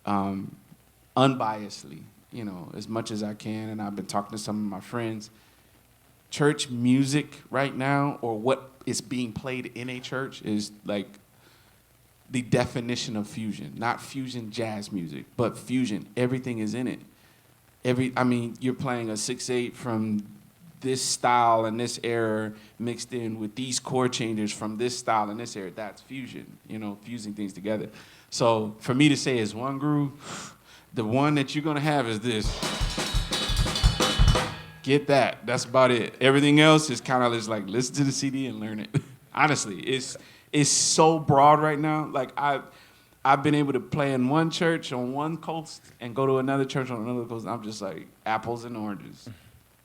Speaker 2: unbiasedly, you know, as much as I can, and I've been talking to some of my friends. Church music right now, or what is being played in a church, is like the definition of fusion. Not fusion jazz music, but fusion. Everything is in it. I mean, you're playing a 6/8 from this style and this era mixed in with these chord changes from this style and this era. That's fusion, you know, fusing things together. So for me to say it's one groove, the one that you're gonna have is this. Get that. That's about it. Everything else is kind of just like listen to the CD and learn it. Honestly, it's so broad right now. Like I've been able to play in one church on one coast and go to another church on another coast. And I'm just like apples and oranges.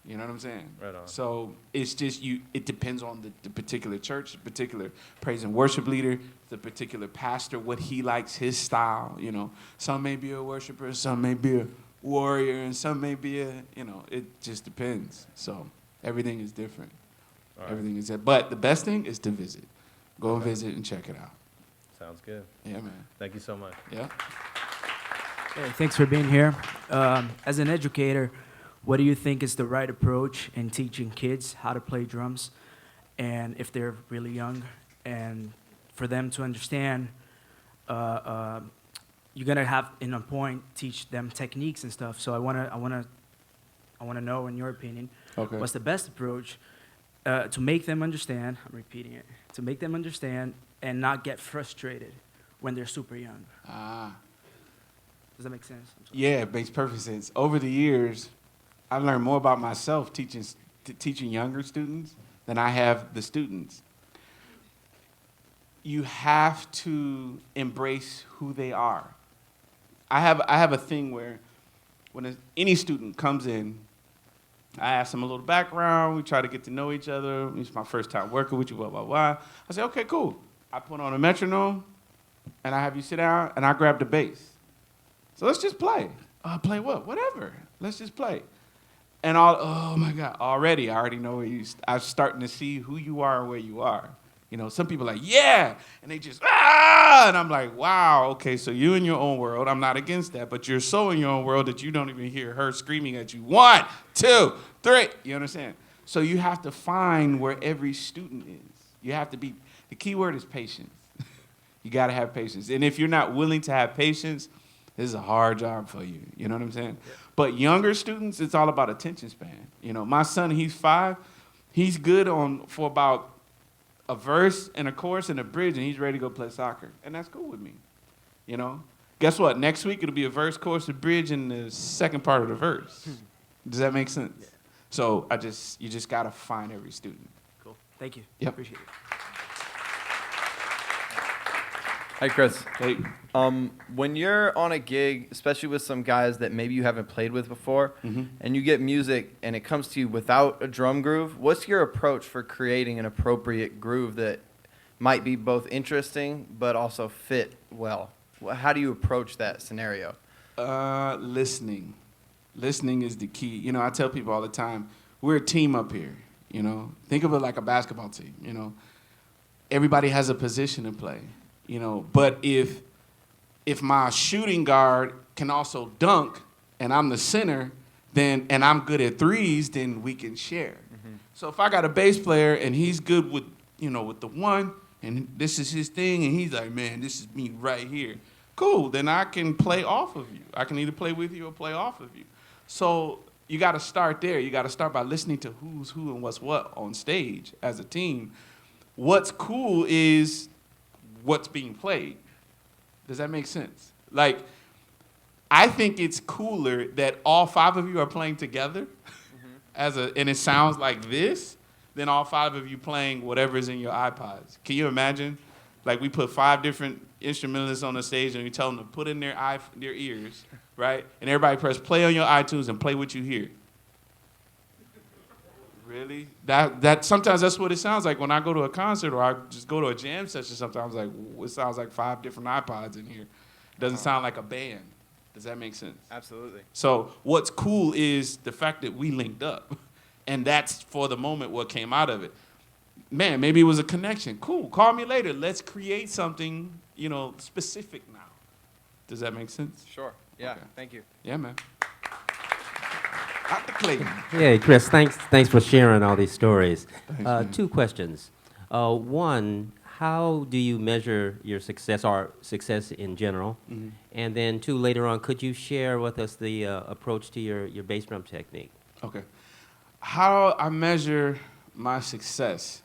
Speaker 2: You know what I'm saying?
Speaker 14: Right on.
Speaker 2: So it's just it depends on the particular church, the particular praise and worship leader, the particular pastor, what he likes, his style. You know, some may be a worshiper, some may be a warrior, and some may be it just depends. So everything is different.
Speaker 14: All right.
Speaker 2: Everything is that. But the best thing is to visit. Go and visit and check it out.
Speaker 14: Sounds good.
Speaker 2: Yeah, man.
Speaker 14: Thank you so much.
Speaker 2: Yeah.
Speaker 15: Hey, thanks for being here. As an educator, what do you think is the right approach in teaching kids how to play drums, and if they're really young, and for them to understand, you're gonna have in a point teach them techniques and stuff. So I wanna know, in your opinion,
Speaker 2: Okay.
Speaker 15: what's the best approach to make them understand? I'm repeating it. To make them understand and not get frustrated when they're super young. Does that make sense?
Speaker 2: Yeah, it makes perfect sense. Over the years, I've learned more about myself teaching younger students than I have the students. You have to embrace who they are. I have a thing where when any student comes in, I ask them a little background. We try to get to know each other. It's my first time working with you, blah, blah, blah. I say, okay, cool. I put on a metronome, and I have you sit down, and I grab the bass. So let's just play. Play what? Whatever. Let's just play. And oh my God, I already know where I'm starting to see who you are and where you are. You know, some people are like, yeah, and they just, and I'm like, wow, okay, so you in your own world. I'm not against that, but you're so in your own world that you don't even hear her screaming at you. 1, 2, 3. You understand? So you have to find where every student is. You have to be, the key word is patience. You got to have patience. And if you're not willing to have patience, this is a hard job for you. You know what I'm saying? Yeah. But younger students, it's all about attention span. You know, my son, he's 5. He's good for about a verse and a chorus and a bridge, and he's ready to go play soccer. And that's cool with me. You know? Guess what? Next week, it'll be a verse, chorus, a bridge, and the second part of the verse. Does that make sense? Yeah. So you just got to find every student.
Speaker 15: Cool. Thank you.
Speaker 2: Yep.
Speaker 15: Appreciate it.
Speaker 14: Hey, Chris.
Speaker 2: Hey.
Speaker 14: When you're on a gig, especially with some guys that maybe you haven't played with before, and you get music and it comes to you without a drum groove, what's your approach for creating an appropriate groove that might be both interesting but also fit well? How do you approach that scenario?
Speaker 2: Listening. Listening is the key. You know, I tell people all the time, we're a team up here, you know. Think of it like a basketball team, you know. Everybody has a position to play. You know, but if my shooting guard can also dunk and I'm the center, and I'm good at threes, then we can share. So if I got a bass player and he's good with the one, and this is his thing, and he's like, man, this is me right here. Cool, then I can play off of you. I can either play with you or play off of you. So you got to start there. You got to start by listening to who's who and what's what on stage as a team. What's cool is what's being played. Does that make sense? Like, I think it's cooler that all 5 of you are playing together and it sounds like this, than all 5 of you playing whatever is in your iPods. Can you imagine? Like, we put 5 different instrumentalists on the stage and we tell them to put in their ears, right? And everybody press play on your iTunes and play what you hear. Really? That sometimes that's what it sounds like when I go to a concert or I just go to a jam session. Sometimes like it sounds like 5 different iPods in here. It doesn't sound like a band. Does that make sense?
Speaker 14: Absolutely.
Speaker 2: So what's cool is the fact that we linked up, and that's for the moment what came out of it. Man, maybe it was a connection. Cool. Call me later. Let's create something, specific now. Does that make sense?
Speaker 14: Sure. Yeah.
Speaker 2: Okay.
Speaker 14: Thank you.
Speaker 2: Yeah, man. Dr. Clayton.
Speaker 16: Yeah, Chris, thanks for sharing all these stories.
Speaker 2: Thanks, man.
Speaker 16: 2 questions. One, how do you measure your success or success in general?
Speaker 2: Mm-hmm.
Speaker 16: And then 2, later on, could you share with us the approach to your bass drum technique?
Speaker 2: Okay. How I measure my success.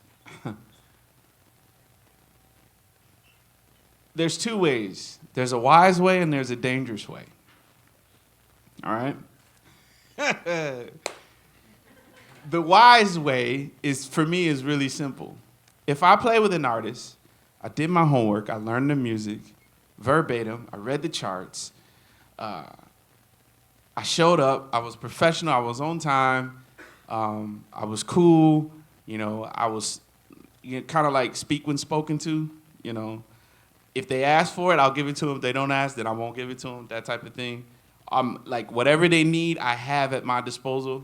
Speaker 2: There's 2 ways. There's a wise way and there's a dangerous way. All right? The wise way for me is really simple. If I play with an artist, I did my homework, I learned the music, verbatim, I read the charts, I showed up, I was professional, I was on time, I was cool, I was kind of like speak when spoken to, If they ask for it, I'll give it to them. If they don't ask, then I won't give it to them, that type of thing. Like whatever they need, I have at my disposal,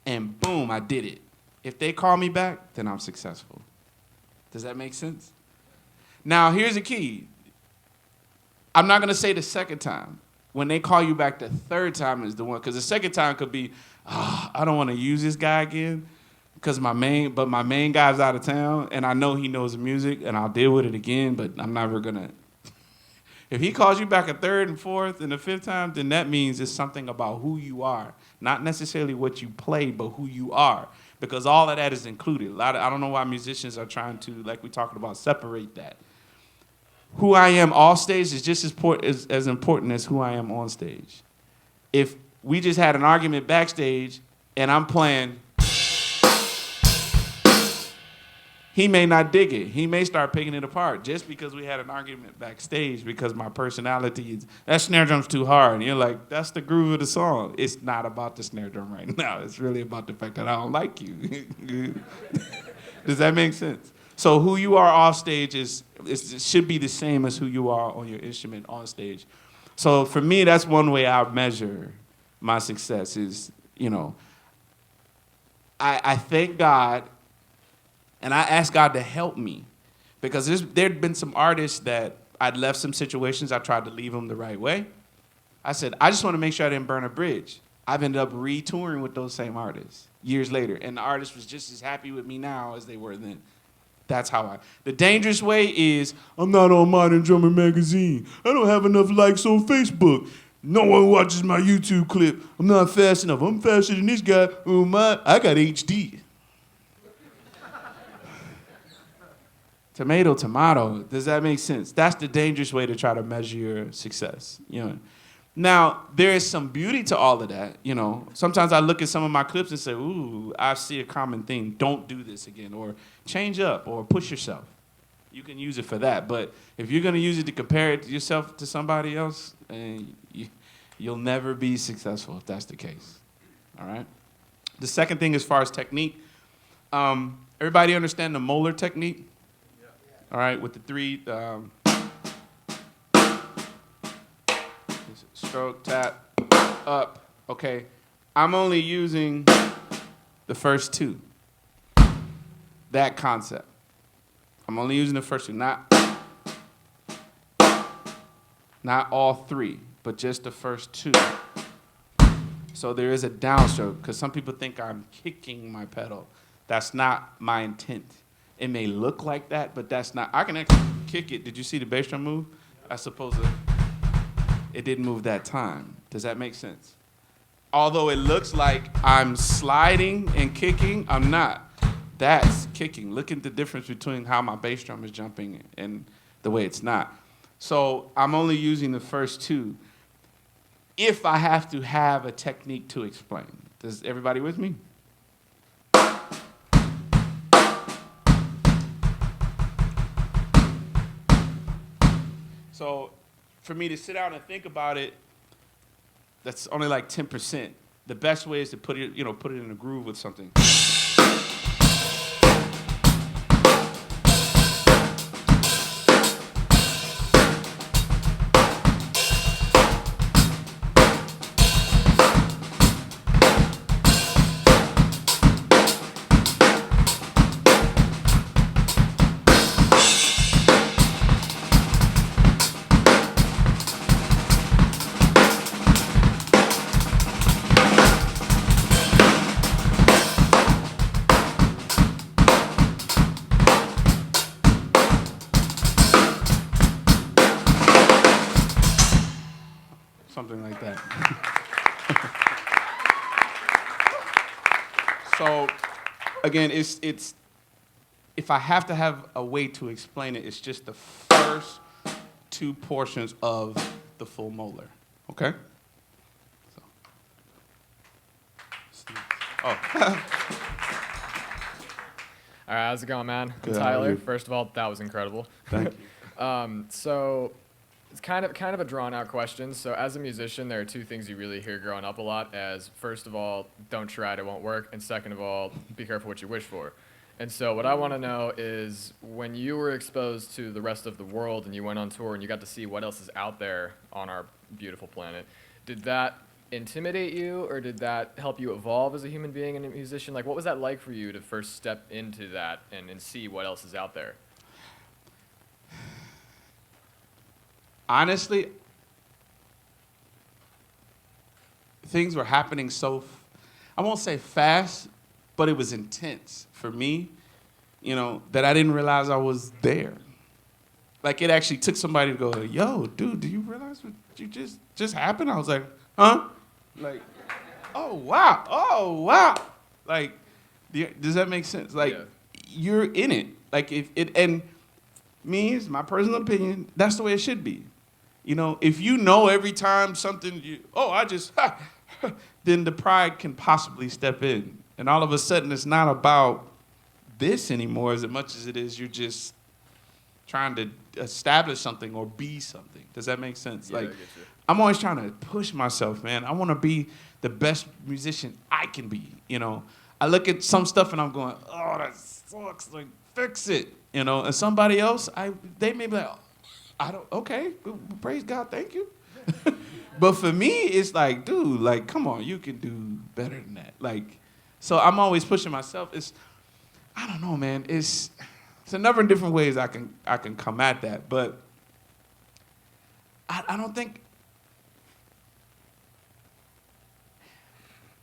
Speaker 2: and boom, I did it. If they call me back, then I'm successful. Does that make sense? Now, here's the key. I'm not gonna say the second time. When they call you back the third time is the one, because the second time could be, I don't want to use this guy again, because my main guy's out of town, and I know he knows the music, and I'll deal with it again, but I'm never gonna. If he calls you back a third and fourth and a fifth time, then that means it's something about who you are. Not necessarily what you play, but who you are. Because all of that is included. I don't know why musicians are trying to, like we talked about, separate that. Who I am off stage is just as important as who I am on stage. If we just had an argument backstage and I'm playing, he may not dig it. He may start picking it apart just because we had an argument backstage because my personality is, that snare drum's too hard. And you're like, that's the groove of the song. It's not about the snare drum right now. It's really about the fact that I don't like you. Does that make sense? So who you are off stage it should be the same as who you are on your instrument on stage. So for me, that's one way I measure my success is, I thank God. And I asked God to help me because there'd been some artists that I'd left some situations. I tried to leave them the right way. I said, I just want to make sure I didn't burn a bridge. I've ended up re-touring with those same artists years later. And the artist was just as happy with me now as they were then. That's how the dangerous way is, I'm not on Modern Drummer Magazine. I don't have enough likes on Facebook. No one watches my YouTube clip. I'm not fast enough. I'm faster than this guy. I got HD. Tomato, tomato. Does that make sense? That's the dangerous way to try to measure your success. Now, there is some beauty to all of that. Sometimes I look at some of my clips and say, ooh, I see a common thing. Don't do this again. Or change up or push yourself. You can use it for that. But if you're going to use it to compare it yourself to somebody else, you'll never be successful if that's the case. All right? The second thing as far as technique, everybody understand the molar technique? All right, with the 3, stroke, tap, up. Okay, I'm only using the first 2. That concept. I'm only using the first 2, not all 3, but just the first 2. So there is a downstroke, because some people think I'm kicking my pedal. That's not my intent. It may look like that, but that's not. I can actually kick it. Did you see the bass drum move? I suppose it didn't move that time. Does that make sense? Although it looks like I'm sliding and kicking, I'm not. That's kicking. Look at the difference between how my bass drum is jumping and the way it's not. So I'm only using the first 2 if I have to have a technique to explain. Is everybody with me? So for me to sit down and think about it, that's only like 10%. The best way is to put it in a groove with something. something like that. So, again, it's if I have to have a way to explain it, it's just the first two portions of the full molar. Okay? So. Oh.
Speaker 17: All right, how's it going, man?
Speaker 2: Good, how are
Speaker 17: Tyler,
Speaker 2: you?
Speaker 17: first of all, that was incredible.
Speaker 2: Thank
Speaker 17: you. So it's kind of a drawn-out question. So as a musician, there are two things you really hear growing up a lot as, first of all, don't try it, it won't work, and second of all, be careful what you wish for. And so what I want to know is when you were exposed to the rest of the world and you went on tour and you got to see what else is out there on our beautiful planet, did that intimidate you or did that help you evolve as a human being and a musician? Like, what was that like for you to first step into that and see what else is out there?
Speaker 2: Honestly, things were happening I won't say fast, but it was intense for me, that I didn't realize I was there. Like, it actually took somebody to go, yo, dude, do you realize what you just happened? I was like, huh? Like, oh, wow. Like, does that make sense? Like, you're in it. Like, and me, it's my personal opinion, that's the way it should be. If you know every time something, then the pride can possibly step in. And all of a sudden, it's not about this anymore as much as it is you're just trying to establish something or be something. Does that make sense?
Speaker 17: Yeah, I
Speaker 2: Like,
Speaker 17: get you.
Speaker 2: I'm always trying to push myself, man. I want to be the best musician I can be, I look at some stuff and I'm going, oh, that sucks. Like, fix it, And somebody else, they may be like, okay, praise God, thank you. But for me, it's like, dude, like, come on, you can do better than that. Like, so I'm always pushing myself. I don't know, man. It's a number of different ways I can come at that, but I don't think.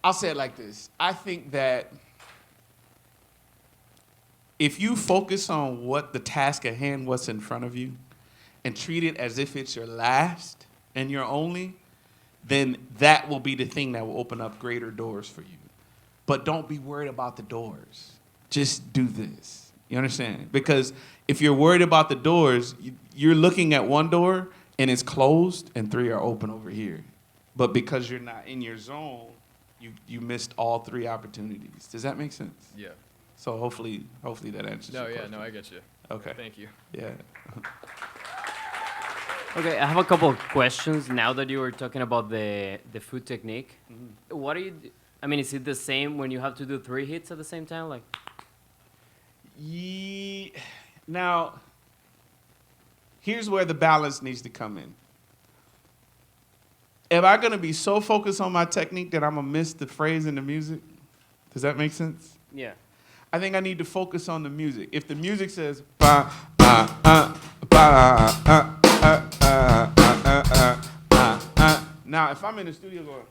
Speaker 2: I'll say it like this. I think that if you focus on what the task at hand, what's in front of you, and treat it as if it's your last and your only, then that will be the thing that will open up greater doors for you. But don't be worried about the doors. Just do this. You understand? Because if you're worried about the doors, you're looking at one door and it's closed and 3 are open over here. But because you're not in your zone, you missed all 3 opportunities. Does that make sense?
Speaker 17: Yeah.
Speaker 2: So hopefully that answers your question.
Speaker 17: No, I get you.
Speaker 2: Okay.
Speaker 17: Thank you.
Speaker 2: Yeah.
Speaker 18: Okay, I have a couple of questions now that you were talking about the foot technique.
Speaker 2: Mm-hmm.
Speaker 18: What do you do? I mean, is it the same when you have to do 3 hits at the same time? Like,
Speaker 2: Now, here's where the balance needs to come in. Am I going to be so focused on my technique that I'm going to miss the phrase in the music? Does that make sense?
Speaker 18: yeah.
Speaker 2: I think I need to focus on the music. If the music says ba ba ba now if I'm in the studio going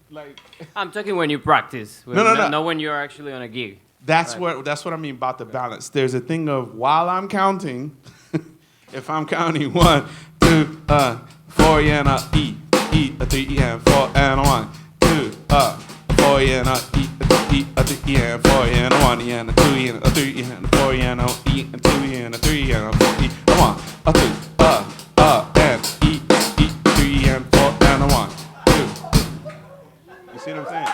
Speaker 2: like
Speaker 18: I'm talking when you practice.
Speaker 2: No.
Speaker 18: Not when you're actually on a gig.
Speaker 2: That's
Speaker 18: Right.
Speaker 2: that's what I mean about the balance. There's a thing of while I'm counting, if I'm counting 1, 2, 4 and a E, a 3 and 4 and a 1, 2, 4 and a E, a 3 and 4 and a 1 and a 2 and a 3 and a 4 and a E and 2 and a 3 and a 4 E, a 1, a 2, and E, 3 and 4 and a 1, 2. You see what I'm saying?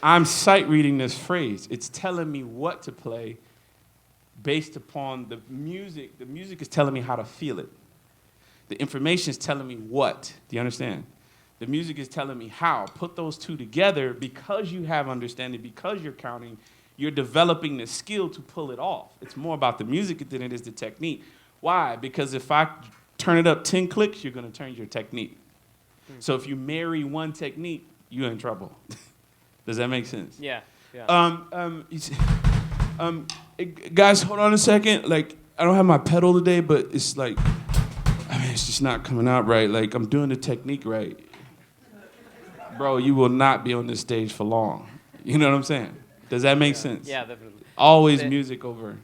Speaker 2: I'm sight reading this phrase. It's telling me what to play based upon the music. The music is telling me how to feel it. The information is telling me what. Do you understand? The music is telling me how. Put those two together because you have understanding, because you're counting, you're developing the skill to pull it off. It's more about the music than it is the technique. Why? Because if I turn it up 10 clicks, you're going to turn your technique. So if you marry one technique, you're in trouble. Does that make sense?
Speaker 18: Yeah.
Speaker 2: Guys, hold on a second. Like, I don't have my pedal today, but it's like, it's just not coming out right. Like, I'm doing the technique right. bro, you will not be on this stage for long. You know what I'm saying? Does that make sense?
Speaker 18: Yeah, definitely.
Speaker 2: Always music over.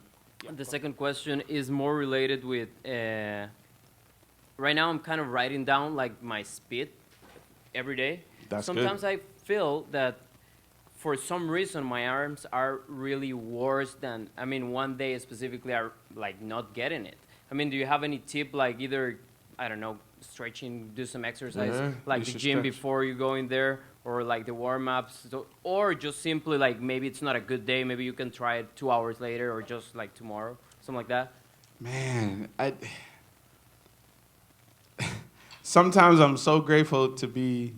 Speaker 18: The second question is more related with, right now I'm kind of writing down like my speed every day.
Speaker 2: That's
Speaker 18: Sometimes
Speaker 2: good.
Speaker 18: I feel that for some reason my arms are really worse than, I mean, one day specifically are like not getting it. I mean, do you have any tip, like either, I don't know, stretching, do some exercise,
Speaker 2: Yeah,
Speaker 18: like
Speaker 2: you
Speaker 18: the
Speaker 2: should
Speaker 18: gym
Speaker 2: stretch.
Speaker 18: before you go in there, or like the warm-ups, or just simply like maybe it's not a good day, maybe you can try it 2 hours later, or just like tomorrow, something like that?
Speaker 2: Man, sometimes I'm so grateful to be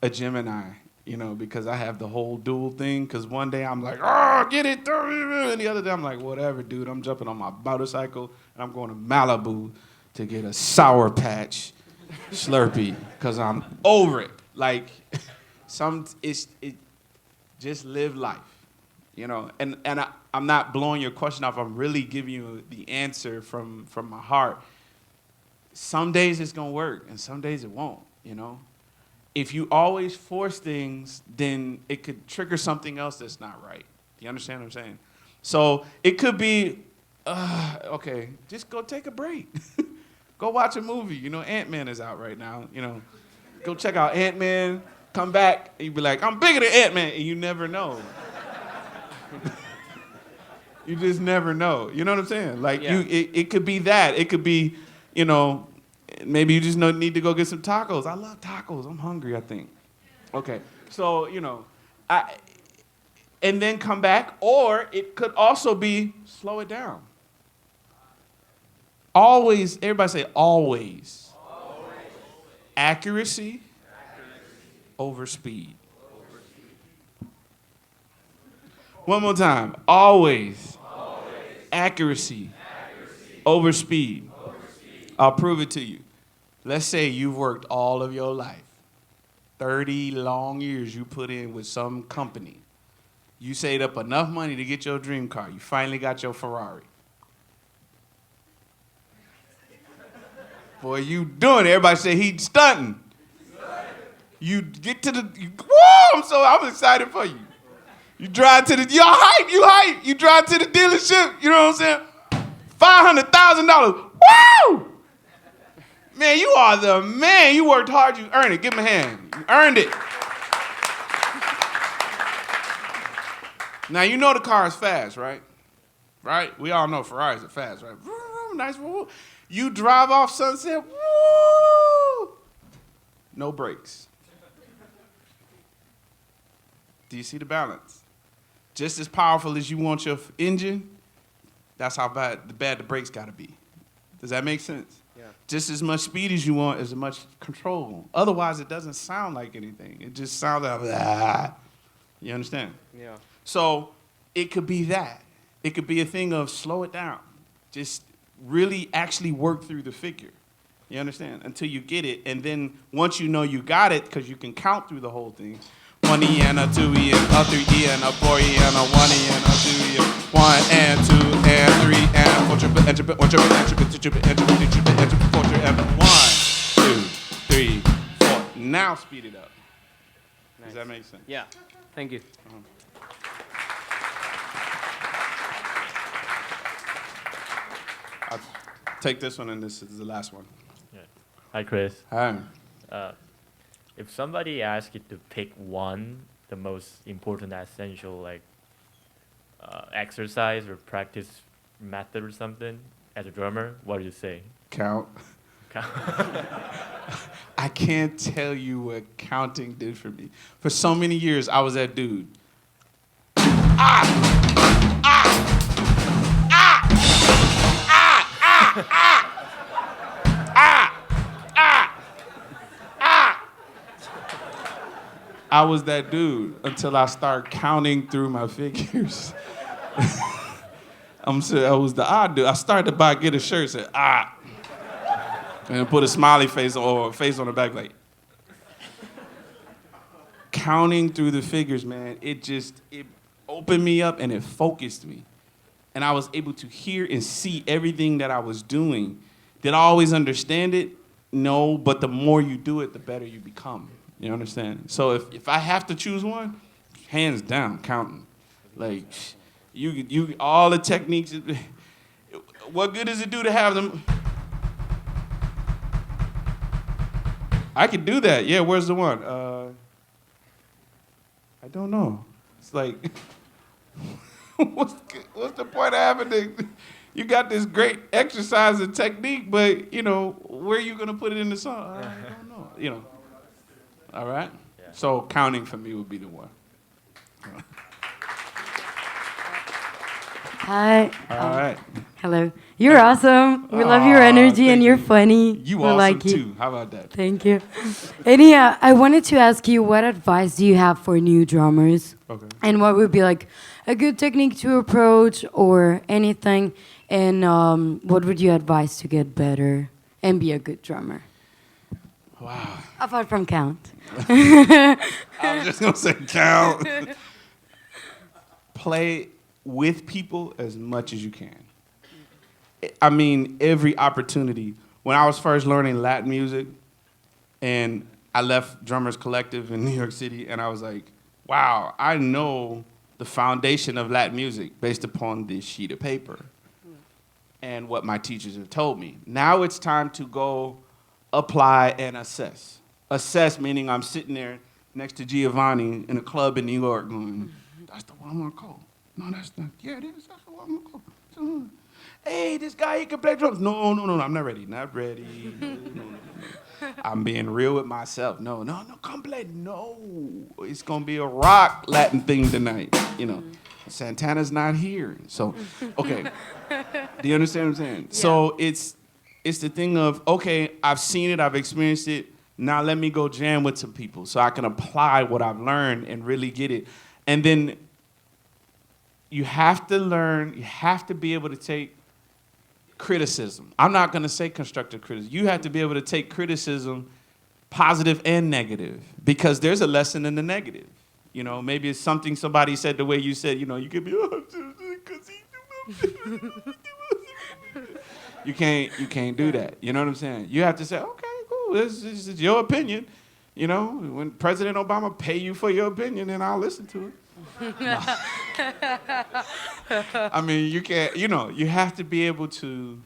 Speaker 2: a Gemini, you know, because I have the whole dual thing. Because one day I'm like, oh, get it, and the other day I'm like, whatever, dude. I'm jumping on my motorcycle and I'm going to Malibu to get a Sour Patch Slurpee because I'm over it. Like, just live life, you know. And I'm not blowing your question off. I'm really giving you the answer from my heart. Some days it's gonna work, and some days it won't, you know. If you always force things, then it could trigger something else that's not right. You understand what I'm saying? So it could be, okay, just go take a break. Go watch a movie. You know, Ant-Man is out right now. You know, go check out Ant-Man, come back, and you be like, I'm bigger than Ant-Man, and you never know. You just never know. You know what I'm saying? Like,
Speaker 18: Yeah.
Speaker 2: it could be that. It could be, you know, maybe you just need to go get some tacos. I love tacos. I'm hungry, I think. Okay, so, you know, and then come back, or it could also be slow it down. Always, everybody say always. Accuracy over speed. One more time. Always. Accuracy over speed. I'll prove it to you. Let's say you've worked all of your life. 30 long years you put in with some company. You saved up enough money to get your dream car. You finally got your Ferrari. Boy, you doing it. Everybody say he's stunting. You get to the, woo, I'm excited for you. You drive to the, you hype. You drive to the dealership, you know what I'm saying? $500,000. Woo! Man, you are the man. You worked hard, you earned it. Give him a hand. You earned it. Now, you know the car is fast, right? Right? We all know Ferraris are fast, right? Nice. You drive off Sunset, woo! No brakes. Do you see the balance? Just as powerful as you want your engine, that's how bad the brakes got to be. Does that make sense?
Speaker 18: Yeah.
Speaker 2: Just as much speed as you want, as much control. Otherwise, it doesn't sound like anything. It just sounds like, ah. You understand?
Speaker 18: Yeah.
Speaker 2: So it could be that. It could be a thing of slow it down. Just really actually work through the figure. You understand? Until you get it. And then once you know you got it, because you can count through the whole thing, 1 E and a 2 E and a 3 E and a 4 E and a 1 E and a 2 E and 1 and 2 and 3 and 4 triple and triple 1 triple and triple 2 triple and triple 3 triple and triple 4 triple and 1 2 3 4. Now speed it up. Does that make sense?
Speaker 18: Yeah. Thank you.
Speaker 2: I'll take this one, and this is the last one.
Speaker 19: Yeah. Hi, Chris.
Speaker 2: Hi.
Speaker 19: If somebody asks you to pick one, the most important essential like exercise or practice method or something as a drummer, what do you say?
Speaker 2: Count. I can't tell you what counting did for me. For so many years, I was that dude. I was that dude until I started counting through my figures. I was the odd dude. I started to get a shirt, said, and put a smiley face or a face on the back like. Counting through the figures, man, it opened me up and it focused me. And I was able to hear and see everything that I was doing. Did I always understand it? No, but the more you do it, the better you become. You understand? So if I have to choose one, hands down, counting. Like, you all the techniques. What good does it do to have them? I could do that. Yeah, where's the one? I don't know. It's like, what's the point of having the, you got this great exercise and technique, but, you know, where are you going to put it in the song? I don't know. You know. All right? Yeah. So counting for me would be the one.
Speaker 20: Hi.
Speaker 2: All right.
Speaker 20: Hello. You're awesome. We love your energy and you're funny.
Speaker 2: You
Speaker 20: we
Speaker 2: awesome
Speaker 20: like you.
Speaker 2: too. How about that?
Speaker 20: Thank you. And yeah, I wanted to ask you, what advice do you have for new drummers?
Speaker 2: Okay.
Speaker 20: And what would be like a good technique to approach or anything? And what would you advise to get better and be a good drummer?
Speaker 2: Wow.
Speaker 20: Apart from count.
Speaker 2: I was just going to say count. Play with people as much as you can. I mean, every opportunity. When I was first learning Latin music, and I left Drummers Collective in New York City, and I was like, wow, I know the foundation of Latin music based upon this sheet of paper and what my teachers have told me. Now it's time to go apply and assess. Assess meaning I'm sitting there next to Giovanni in a club in New York going, that's the one I'm going to call. No, that's not. Yeah, it is. That's the one I'm going to call. Hey, this guy, he can play drums. No, I'm not ready. Not ready. No. I'm being real with myself. No, come play. No, it's going to be a rock Latin thing tonight. You know, Santana's not here. So, okay. Do you understand what I'm saying? Yeah. So it's the thing of, okay, I've seen it, I've experienced it. Now let me go jam with some people so I can apply what I've learned and really get it. And then you have to learn, you have to be able to take criticism. I'm not going to say constructive criticism. You have to be able to take criticism, positive and negative, because there's a lesson in the negative. You know, maybe it's something somebody said the way you said, you know, you could be, you can't do that. You know what I'm saying? You have to say, okay, cool, this is your opinion. You know, when President Obama pay you for your opinion, then I'll listen to it. I mean, you can't, you know, you have to be able to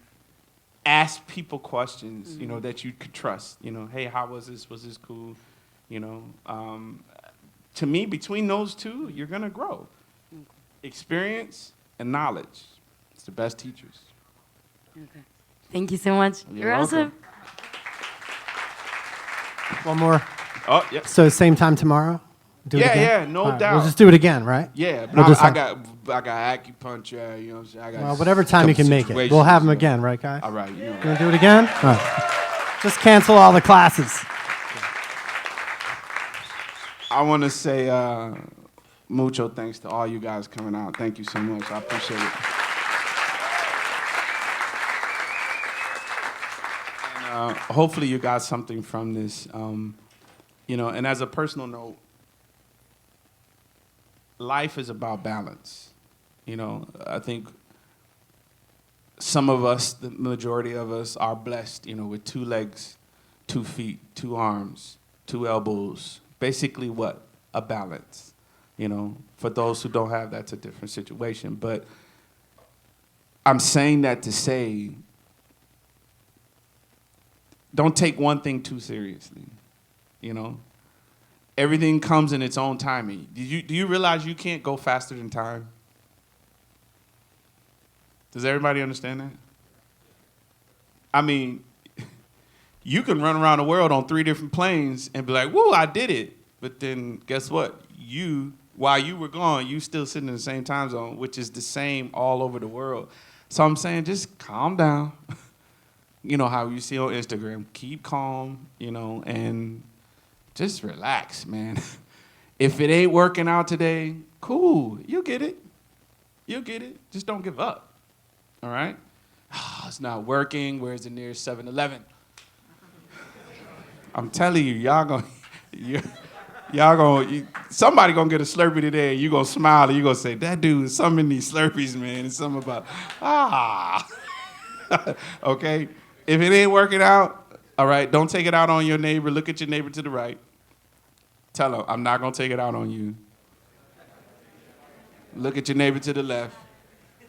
Speaker 2: ask people questions, you know, that you could trust. You know, hey, how was this? Was this cool? You know, to me, between those two, you're going to grow. Experience and knowledge. It's the best teachers.
Speaker 20: Okay. Thank you so much. You're awesome.
Speaker 1: One more.
Speaker 2: Oh, yeah.
Speaker 1: So same time tomorrow? Do it again?
Speaker 2: Yeah, no
Speaker 1: All right,
Speaker 2: doubt.
Speaker 1: We'll just do it again, right?
Speaker 2: Yeah, but
Speaker 1: We'll
Speaker 2: I got acupuncture, you know what I'm saying? I got
Speaker 1: well, whatever time you can make it. We'll have them again, right, guys?
Speaker 2: All right. You know.
Speaker 1: You want to do it again? All right. Just cancel all the classes.
Speaker 2: I want to say mucho thanks to all you guys coming out. Thank you so much. I appreciate it. And hopefully you got something from this. You know, and as a personal note, life is about balance. You know, I think some of us, the majority of us, are blessed, you know, with 2 legs, 2 feet, 2 arms, 2 elbows. Basically what? A balance. You know, for those who don't have, that's a different situation. But I'm saying that to say, don't take one thing too seriously. You know, everything comes in its own timing. Do you realize you can't go faster than time? Does everybody understand that? I mean, you can run around the world on 3 different planes and be like, woo, I did it. But then guess what? While you were gone, you still sitting in the same time zone, which is the same all over the world. So I'm saying just calm down. You know how you see on Instagram, keep calm, you know, and just relax, man. If it ain't working out today, cool. You'll get it. You'll get it. Just don't give up. All right? Oh, it's not working. Where's the nearest 7-Eleven? I'm telling you, somebody gonna get a Slurpee today, and you gonna smile, and you gonna say, that dude, something in these Slurpees, man. It's something about, okay? If it ain't working out, all right, don't take it out on your neighbor. Look at your neighbor to the right. Tell them, I'm not going to take it out on you. Look at your neighbor to the left.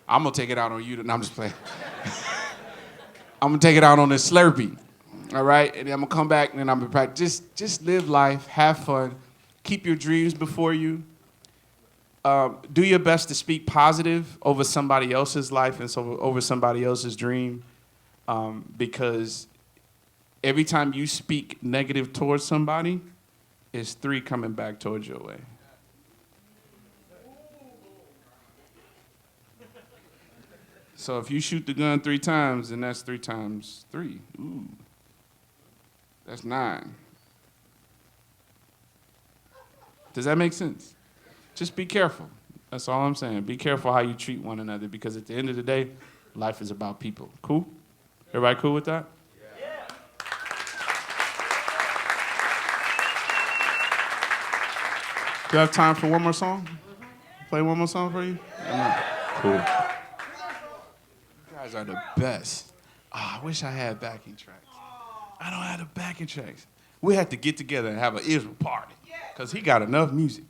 Speaker 2: I'm going to take it out on you. No, I'm just playing. I'm going to take it out on this Slurpee. All right? And then I'm going to come back and then I'm going to practice. Just live life. Have fun. Keep your dreams before you. Do your best to speak positive over somebody else's life and so over somebody else's dream. Because every time you speak negative towards somebody, it's 3 coming back towards your way. So if you shoot the gun 3 times, then that's 3 times 3. Ooh. That's 9. Does that make sense? Just be careful. That's all I'm saying. Be careful how you treat one another because at the end of the day, life is about people. Cool? Everybody cool with that? Yeah. Do you have time for one more song? Play one more song for you? Cool. You guys are the best. Oh, I wish I had backing tracks. I don't have the backing tracks. We had to get together and have an Israel party because he got enough music.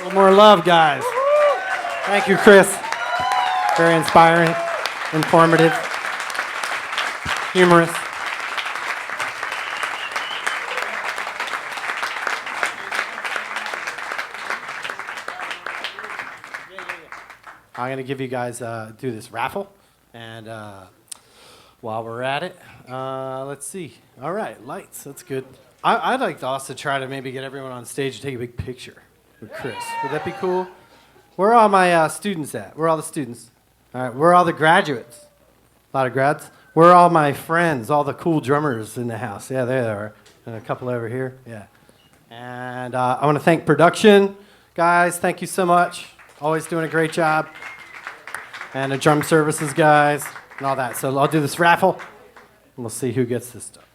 Speaker 1: little more love, guys. Thank you, Chris. Very inspiring, informative, humorous. I'm going to give you guys, do this raffle. And while we're at it, let's see. All right, lights, that's good. I'd like to also try to maybe get everyone on stage to take a big picture with Chris. Would that be cool? Where are all my students at? Where are all the students? All right, where are all the graduates? A lot of grads. Where are all my friends, all the cool drummers in the house? Yeah, there they are. And a couple over here, yeah. And I want to thank production. Guys, thank you so much. Always doing a great job. And the drum services guys and all that. So I'll do this raffle, and we'll see who gets this stuff.